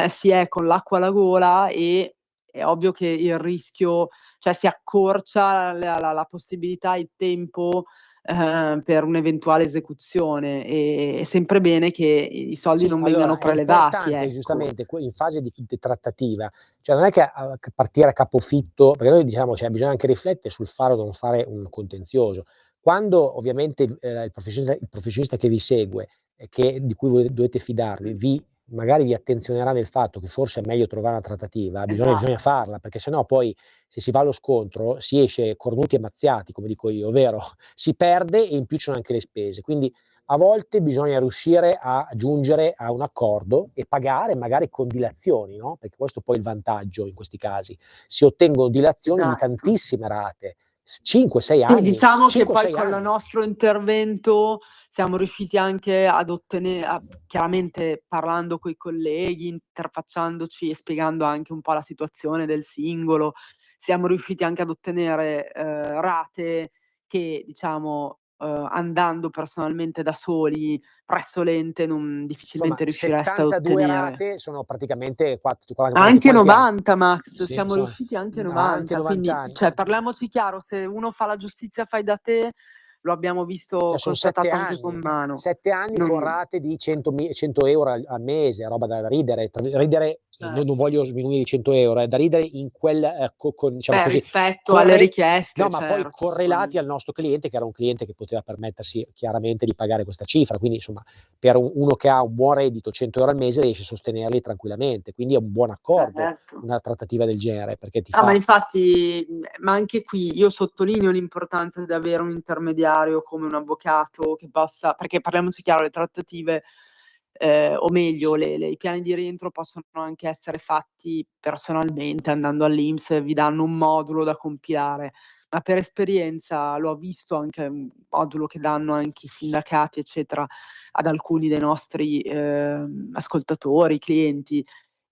si è con l'acqua alla gola e è ovvio che il rischio, cioè si accorcia la possibilità, il tempo, per un'eventuale esecuzione. È sempre bene che i soldi Sì, non allora vengano è prelevati, importante ecco. giustamente in fase di trattativa, cioè non è che partire a capofitto, perché noi diciamo, cioè bisogna anche riflettere sul fare o non fare un contenzioso. Quando ovviamente il professionista che vi segue e di cui voi dovete fidarvi, magari vi attenzionerà nel fatto che forse è meglio trovare una trattativa, bisogna Esatto. farla, perché sennò poi se si va allo scontro si esce cornuti e mazziati, come dico io, ovvero si perde e in più ci sono anche le spese. Quindi a volte bisogna riuscire a giungere a un accordo e pagare magari con dilazioni, no? Perché questo poi è il vantaggio in questi casi. Si ottengono dilazioni di Esatto. tantissime rate, 5-6 Sì, anni. diciamo che poi 5-6 con il anni. nostro intervento siamo riusciti anche ad chiaramente parlando coi colleghi, interfacciandoci e spiegando anche un po' la situazione del singolo, siamo riusciti anche ad ottenere rate che, diciamo, andando personalmente da soli presso l'ente Insomma, difficilmente riuscireste ad 72 ottenere. rate sono praticamente Anche quanti anni? 90 Max, Sì, siamo insomma, riusciti anche anche 90, 90 quindi anni. cioè parliamoci chiaro, se uno fa la giustizia fai da te, lo abbiamo visto Cioè sono 7 constatato anche con anni, mano. 7 anni con rate di 100 euro al mese, roba da ridere, non voglio sminuire i 100 euro, è da ridere in quel, diciamo Beh, così, rispetto alle richieste, no, ma poi certo, correlati al nostro cliente, che era un cliente che poteva permettersi chiaramente di pagare questa cifra, quindi insomma per uno che ha un buon reddito, 100 euro al mese riesce a sostenerli tranquillamente, quindi è un buon accordo certo. una trattativa del genere, perché ti Ah, ma fa... infatti, ma anche qui io sottolineo l'importanza di avere un intermediario come un avvocato che possa, perché parliamoci chiaro, le trattative, o meglio, i piani di rientro possono anche essere fatti personalmente, andando all'INPS, vi danno un modulo da compilare, ma per esperienza l'ho visto anche un modulo che danno anche i sindacati, eccetera, ad alcuni dei nostri ascoltatori, clienti.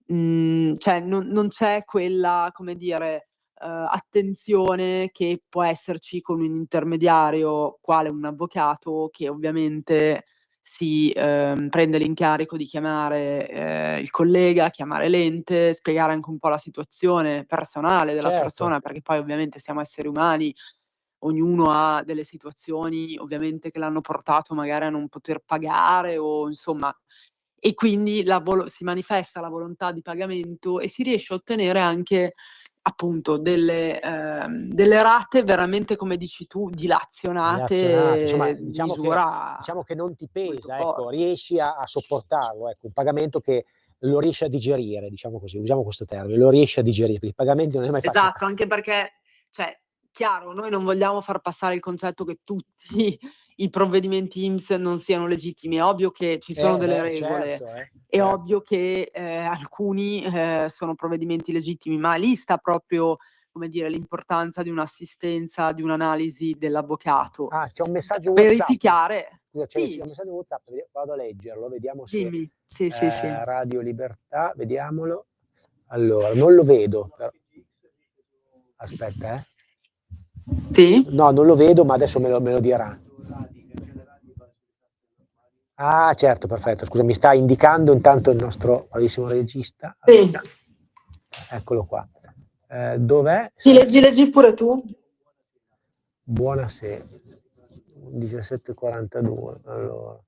Cioè non c'è quella, come dire, attenzione che può esserci con un intermediario, quale un avvocato, che ovviamente si, prende l'incarico di chiamare, il collega, chiamare l'ente, spiegare anche un po' la situazione personale della Certo. persona, perché poi ovviamente siamo esseri umani, ognuno ha delle situazioni ovviamente che l'hanno portato magari a non poter pagare o insomma, e quindi si manifesta la volontà di pagamento e si riesce a ottenere anche appunto delle rate veramente, come dici tu, Dilazionate, insomma dilazionate, misura diciamo che non ti molto pesa, ecco, forte. riesci a sopportarlo, ecco, un pagamento che lo riesci a digerire, diciamo così, usiamo questo termine, lo riesci a digerire, perché i pagamenti non è mai facile. Esatto, anche perché, cioè, chiaro, noi non vogliamo far passare il concetto che tutti i provvedimenti INPS non siano legittimi. È ovvio che ci sono delle regole, Certo, è certo. ovvio che alcuni sono provvedimenti legittimi, ma lì sta proprio, come dire, l'importanza di un'assistenza, di un'analisi dell'avvocato. Ah, c'è un messaggio WhatsApp. Verificare. Scusa, Sì, c'è un messaggio WhatsApp, vado a leggerlo, vediamo se dimmi. Sì, sì, sì. Radio Libertà, vediamolo. Allora, non lo vedo, però. Aspetta, Sì? No, non lo vedo, ma adesso me lo dirà. Ah, certo, perfetto. Scusa, mi sta indicando intanto il nostro bravissimo regista. Sì. Eccolo qua. Dov'è? Sì, leggi pure tu. Buonasera. 17:42. Allora,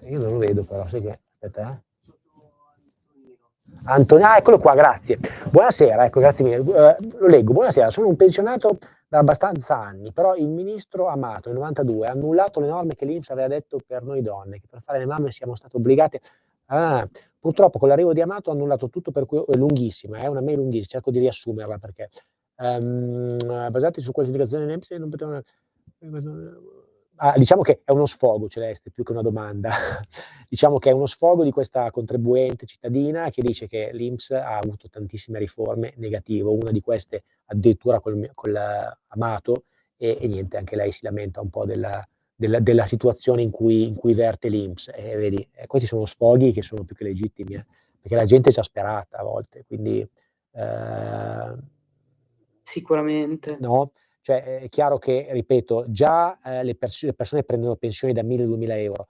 io non lo vedo però, sai che... Aspetta, Antonio, eccolo qua, grazie. Buonasera, ecco, grazie mille. Lo leggo. Buonasera, sono un pensionato da abbastanza anni, però il ministro Amato nel 92 ha annullato le norme che l'INPS aveva detto per noi donne, che per fare le mamme siamo state obbligate. Purtroppo con l'arrivo di Amato ha annullato tutto, per cui è lunghissima, è una mail lunghissima, cerco di riassumerla perché basati su quelle indicazioni dell'INPS non potevano... diciamo che è uno sfogo, Celeste, più che una domanda. Diciamo che è uno sfogo di questa contribuente cittadina che dice che l'INPS ha avuto tantissime riforme negative, una di queste addirittura col Amato, e niente, anche lei si lamenta un po' della situazione in cui verte l'INPS. E vedi, questi sono sfoghi che sono più che legittimi, perché la gente è esasperata a volte, quindi... Sicuramente. No? Cioè è chiaro che, ripeto, già le persone prendono pensioni da 1.000-2.000 euro,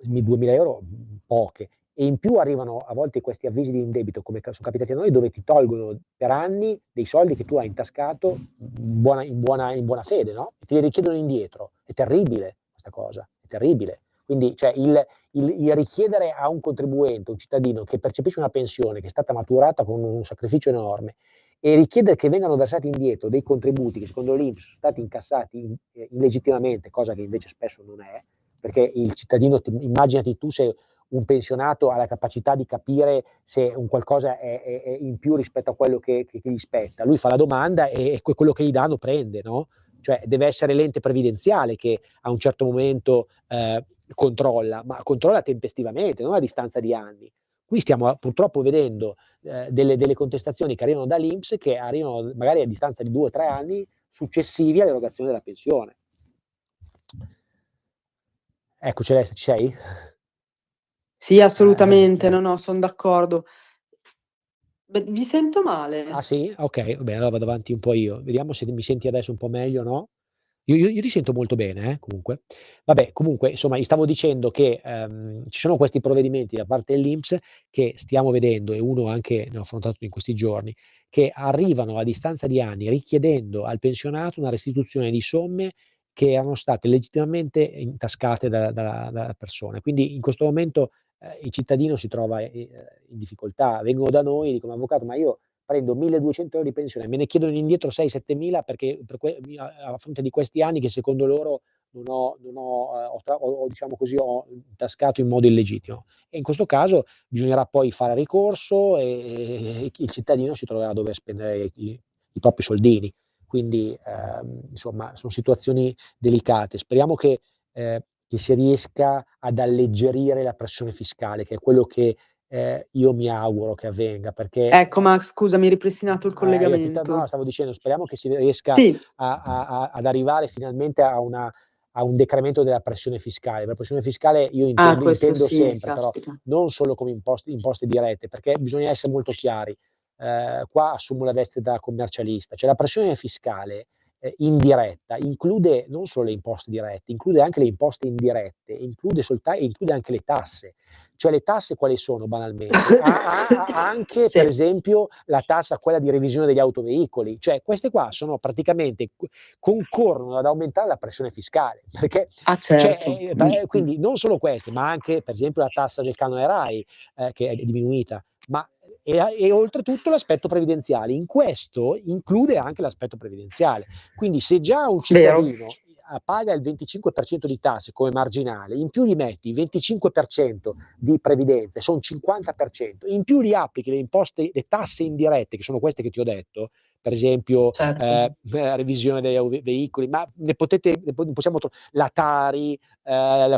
2.000 euro poche, e in più arrivano a volte questi avvisi di indebito, come sono capitati a noi, dove ti tolgono per anni dei soldi che tu hai intascato in buona fede, no? E te li richiedono indietro. È terribile questa cosa, è terribile. Quindi cioè, il richiedere a un contribuente, un cittadino che percepisce una pensione che è stata maturata con un sacrificio enorme, e richiedere che vengano versati indietro dei contributi che secondo l'INPS sono stati incassati illegittimamente, cosa che invece spesso non è, perché il cittadino, immaginati tu se un pensionato ha la capacità di capire se un qualcosa è in più rispetto a quello che gli spetta. Lui fa la domanda e quello che gli danno prende, no? Cioè deve essere l'ente previdenziale che a un certo momento controlla, ma controlla tempestivamente, non a distanza di anni. Qui stiamo purtroppo vedendo delle contestazioni che arrivano dall'INPS, che arrivano magari a distanza di 2 o 3 anni successivi all'erogazione della pensione. Ecco, Celeste, ci sei? Sì, assolutamente, no, sono d'accordo. Vi sento male. Ah sì? Ok, va bene, allora vado avanti un po' io. Vediamo se mi senti adesso un po' meglio o no. Io ti sento molto bene, comunque. Vabbè, comunque, insomma, gli stavo dicendo che ci sono questi provvedimenti da parte dell'INPS che stiamo vedendo, e uno anche ne ho affrontato in questi giorni, che arrivano a distanza di anni richiedendo al pensionato una restituzione di somme che erano state legittimamente intascate da persone. Quindi in questo momento il cittadino si trova in difficoltà. Vengono da noi e dicono: avvocato, ma io prendo 1.200 euro di pensione, me ne chiedono indietro 6-7 mila perché a fronte di questi anni che secondo loro ho diciamo così, ho intascato in modo illegittimo. E in questo caso bisognerà poi fare ricorso e il cittadino si troverà a dover spendere i propri soldini. Quindi insomma sono situazioni delicate. Speriamo che si riesca ad alleggerire la pressione fiscale, che è quello che io mi auguro che avvenga, perché... Ecco, ma scusami, ripristinato il collegamento. No, stavo dicendo, speriamo che si riesca Sì. ad arrivare finalmente a un decremento della pressione fiscale. La pressione fiscale io intendo sì, sempre, caspita. però non solo come imposte dirette, perché bisogna essere molto chiari. Qua assumo la veste da commercialista, cioè la pressione fiscale indiretta include non solo le imposte dirette, include anche le imposte indirette, include anche le tasse. Cioè le tasse quali sono banalmente? Anche Sì. per esempio la tassa, quella di revisione degli autoveicoli, cioè queste qua sono praticamente concorrono ad aumentare la pressione fiscale, perché certo. quindi non solo queste, ma anche per esempio la tassa del canone RAI che è diminuita, ma e oltretutto l'aspetto previdenziale. In questo include anche l'aspetto previdenziale. Quindi se già un cittadino paga il 25% di tasse come marginale, in più gli metti il 25% di previdenza, sono 50%, in più gli applichi le tasse indirette, che sono queste che ti ho detto, per esempio revisione dei veicoli, ma possiamo la Tari,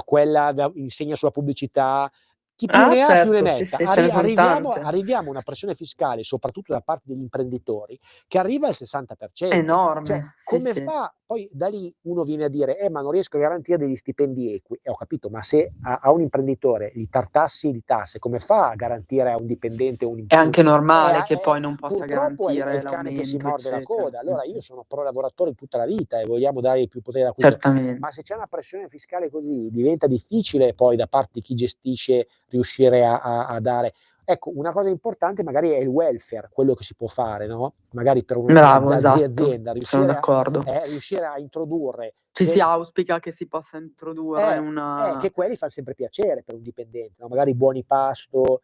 quella insegna sulla pubblicità. Chi più ne ha più ne metta. Arriviamo a una pressione fiscale, soprattutto da parte degli imprenditori, che arriva al 60%. Enorme. Cioè, come fa Poi da lì uno viene a dire ma non riesco a garantire degli stipendi equi. Ho capito, ma se a un imprenditore gli tartassi di tasse, come fa a garantire a un dipendente un È anche normale Eh, che poi non possa purtroppo è garantire il cane che si l'aumento, morde la eccetera. coda. Allora io sono pro lavoratori tutta la vita e vogliamo dare più potere d'acquisto, Certamente. ma se c'è una pressione fiscale così diventa difficile poi da parte di chi gestisce riuscire a dare. Ecco, una cosa importante magari è il welfare, quello che si può fare, no? Magari per Bravo, esatto, azienda sono d'accordo. riuscire a introdurre Si auspica che si possa introdurre che quelli fan sempre piacere per un dipendente, no? Magari buoni pasto,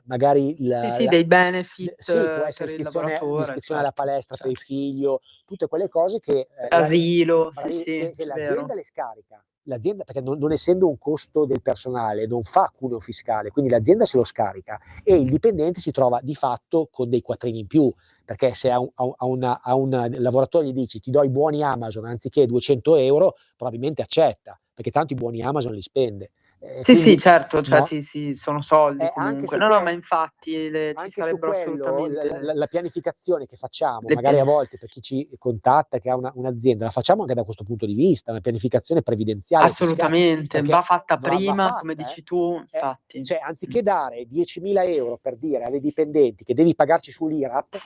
magari Sì, dei benefit sì, può essere per il lavoratore, l'iscrizione alla certo, palestra per il certo. figlio, tutte quelle cose che Asilo, sì, bravi, sì, che vero. l'azienda le scarica. L'azienda, perché non essendo un costo del personale, non fa cuneo fiscale, quindi l'azienda se lo scarica e il dipendente si trova di fatto con dei quattrini in più, perché se a un lavoratore gli dici ti do i buoni Amazon anziché 200 euro, probabilmente accetta, perché tanto i buoni Amazon li spende. Sì, Quindi, sì, certo, cioè no? sì, sono soldi Anche comunque. su No, ma infatti ci anche su sarebbero quello, assolutamente la pianificazione che facciamo, le magari a volte per chi ci contatta, che ha un'azienda, la facciamo anche da questo punto di vista, una pianificazione previdenziale fiscale, assolutamente, perché va fatta va prima, fatta, come dici tu, infatti. cioè anziché dare 10.000 euro per dire alle dipendenti che devi pagarci sull'IRAP,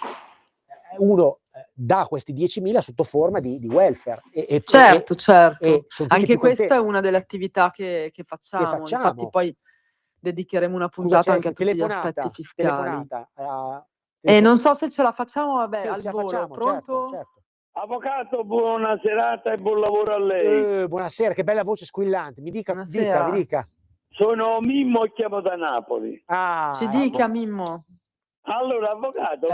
uno dà questi 10.000 sotto forma di welfare Certo, certo. e son tutti Anche più questa è contenti. una delle attività che facciamo. Infatti poi dedicheremo una Scusa, puntata c'è anche a tutti gli aspetti fiscali. E non so se ce la facciamo, vabbè, sì, al ce la volo. facciamo, Pronto? certo. Avvocato, buona serata e buon lavoro a lei. Buonasera, che bella voce squillante. Mi dica. Sono Mimmo e chiamo da Napoli. Ci dica, Mimmo. Allora, avvocato,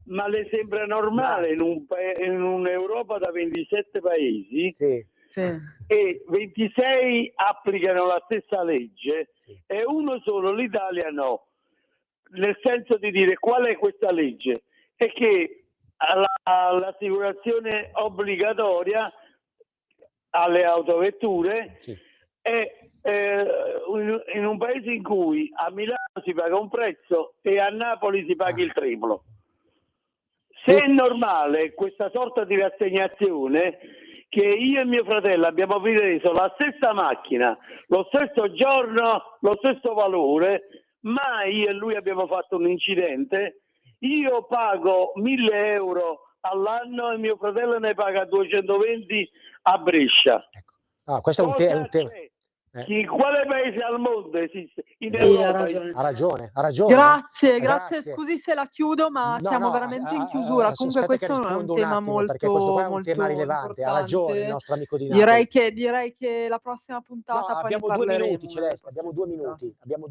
ma le sembra normale in un'Europa da 27 paesi e 26 applicano la stessa legge e uno solo, l'Italia no? Nel senso di dire qual è questa legge? È che l'assicurazione obbligatoria alle autovetture è in un paese in cui a Milano si paga un prezzo e a Napoli si paga il triplo. Se è normale questa sorta di rassegnazione che io e mio fratello abbiamo preso la stessa macchina, lo stesso giorno, lo stesso valore, mai io e lui abbiamo fatto un incidente, io pago 1.000 euro all'anno e mio fratello ne paga 220 a Brescia. Questo è un tema. In quale paese al mondo esiste? Ha ragione. Grazie, scusi se la chiudo, ma siamo veramente in chiusura. Comunque questo è un tema perché questo qua è un tema rilevante. Ha ragione il nostro amico di Napoli. Direi che la prossima puntata poi ne parleremo. Abbiamo 2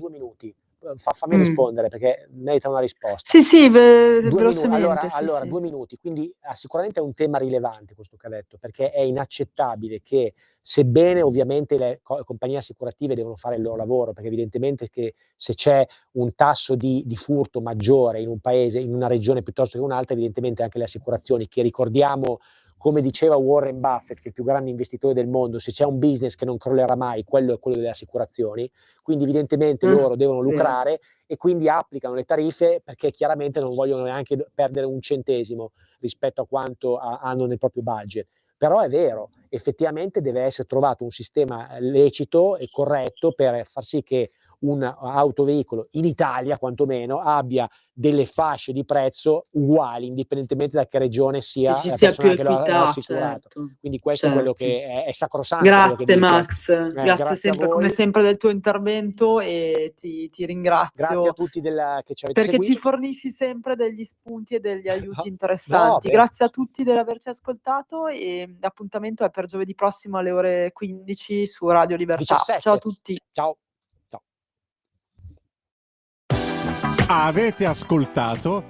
minuti. Fammi rispondere perché merita una risposta. Sì, velocemente. Allora, 2 minuti. Quindi sicuramente è un tema rilevante questo che ha detto, perché è inaccettabile che, sebbene ovviamente le compagnie assicurative devono fare il loro lavoro, perché evidentemente che se c'è un tasso di furto maggiore in un paese, in una regione piuttosto che un'altra, evidentemente anche le assicurazioni, che ricordiamo, come diceva Warren Buffett, che è il più grande investitore del mondo, se c'è un business che non crollerà mai, quello è quello delle assicurazioni, quindi evidentemente loro devono lucrare e quindi applicano le tariffe perché chiaramente non vogliono neanche perdere un centesimo rispetto a quanto hanno nel proprio budget. Però è vero, effettivamente deve essere trovato un sistema lecito e corretto per far sì che un autoveicolo in Italia quantomeno abbia delle fasce di prezzo uguali indipendentemente da che regione sia la persona che lo ha assicurato. Quindi questo è quello che è sacrosanto. Grazie Max, grazie sempre come sempre del tuo intervento e ti ringrazio. Grazie a tutti che ci avete perché seguito. ci fornisci sempre degli spunti e degli aiuti interessanti. Grazie a tutti di averci ascoltato e l'appuntamento è per giovedì prossimo alle ore 15 su Radio Libertà. 17. Ciao a tutti. Ciao. Avete ascoltato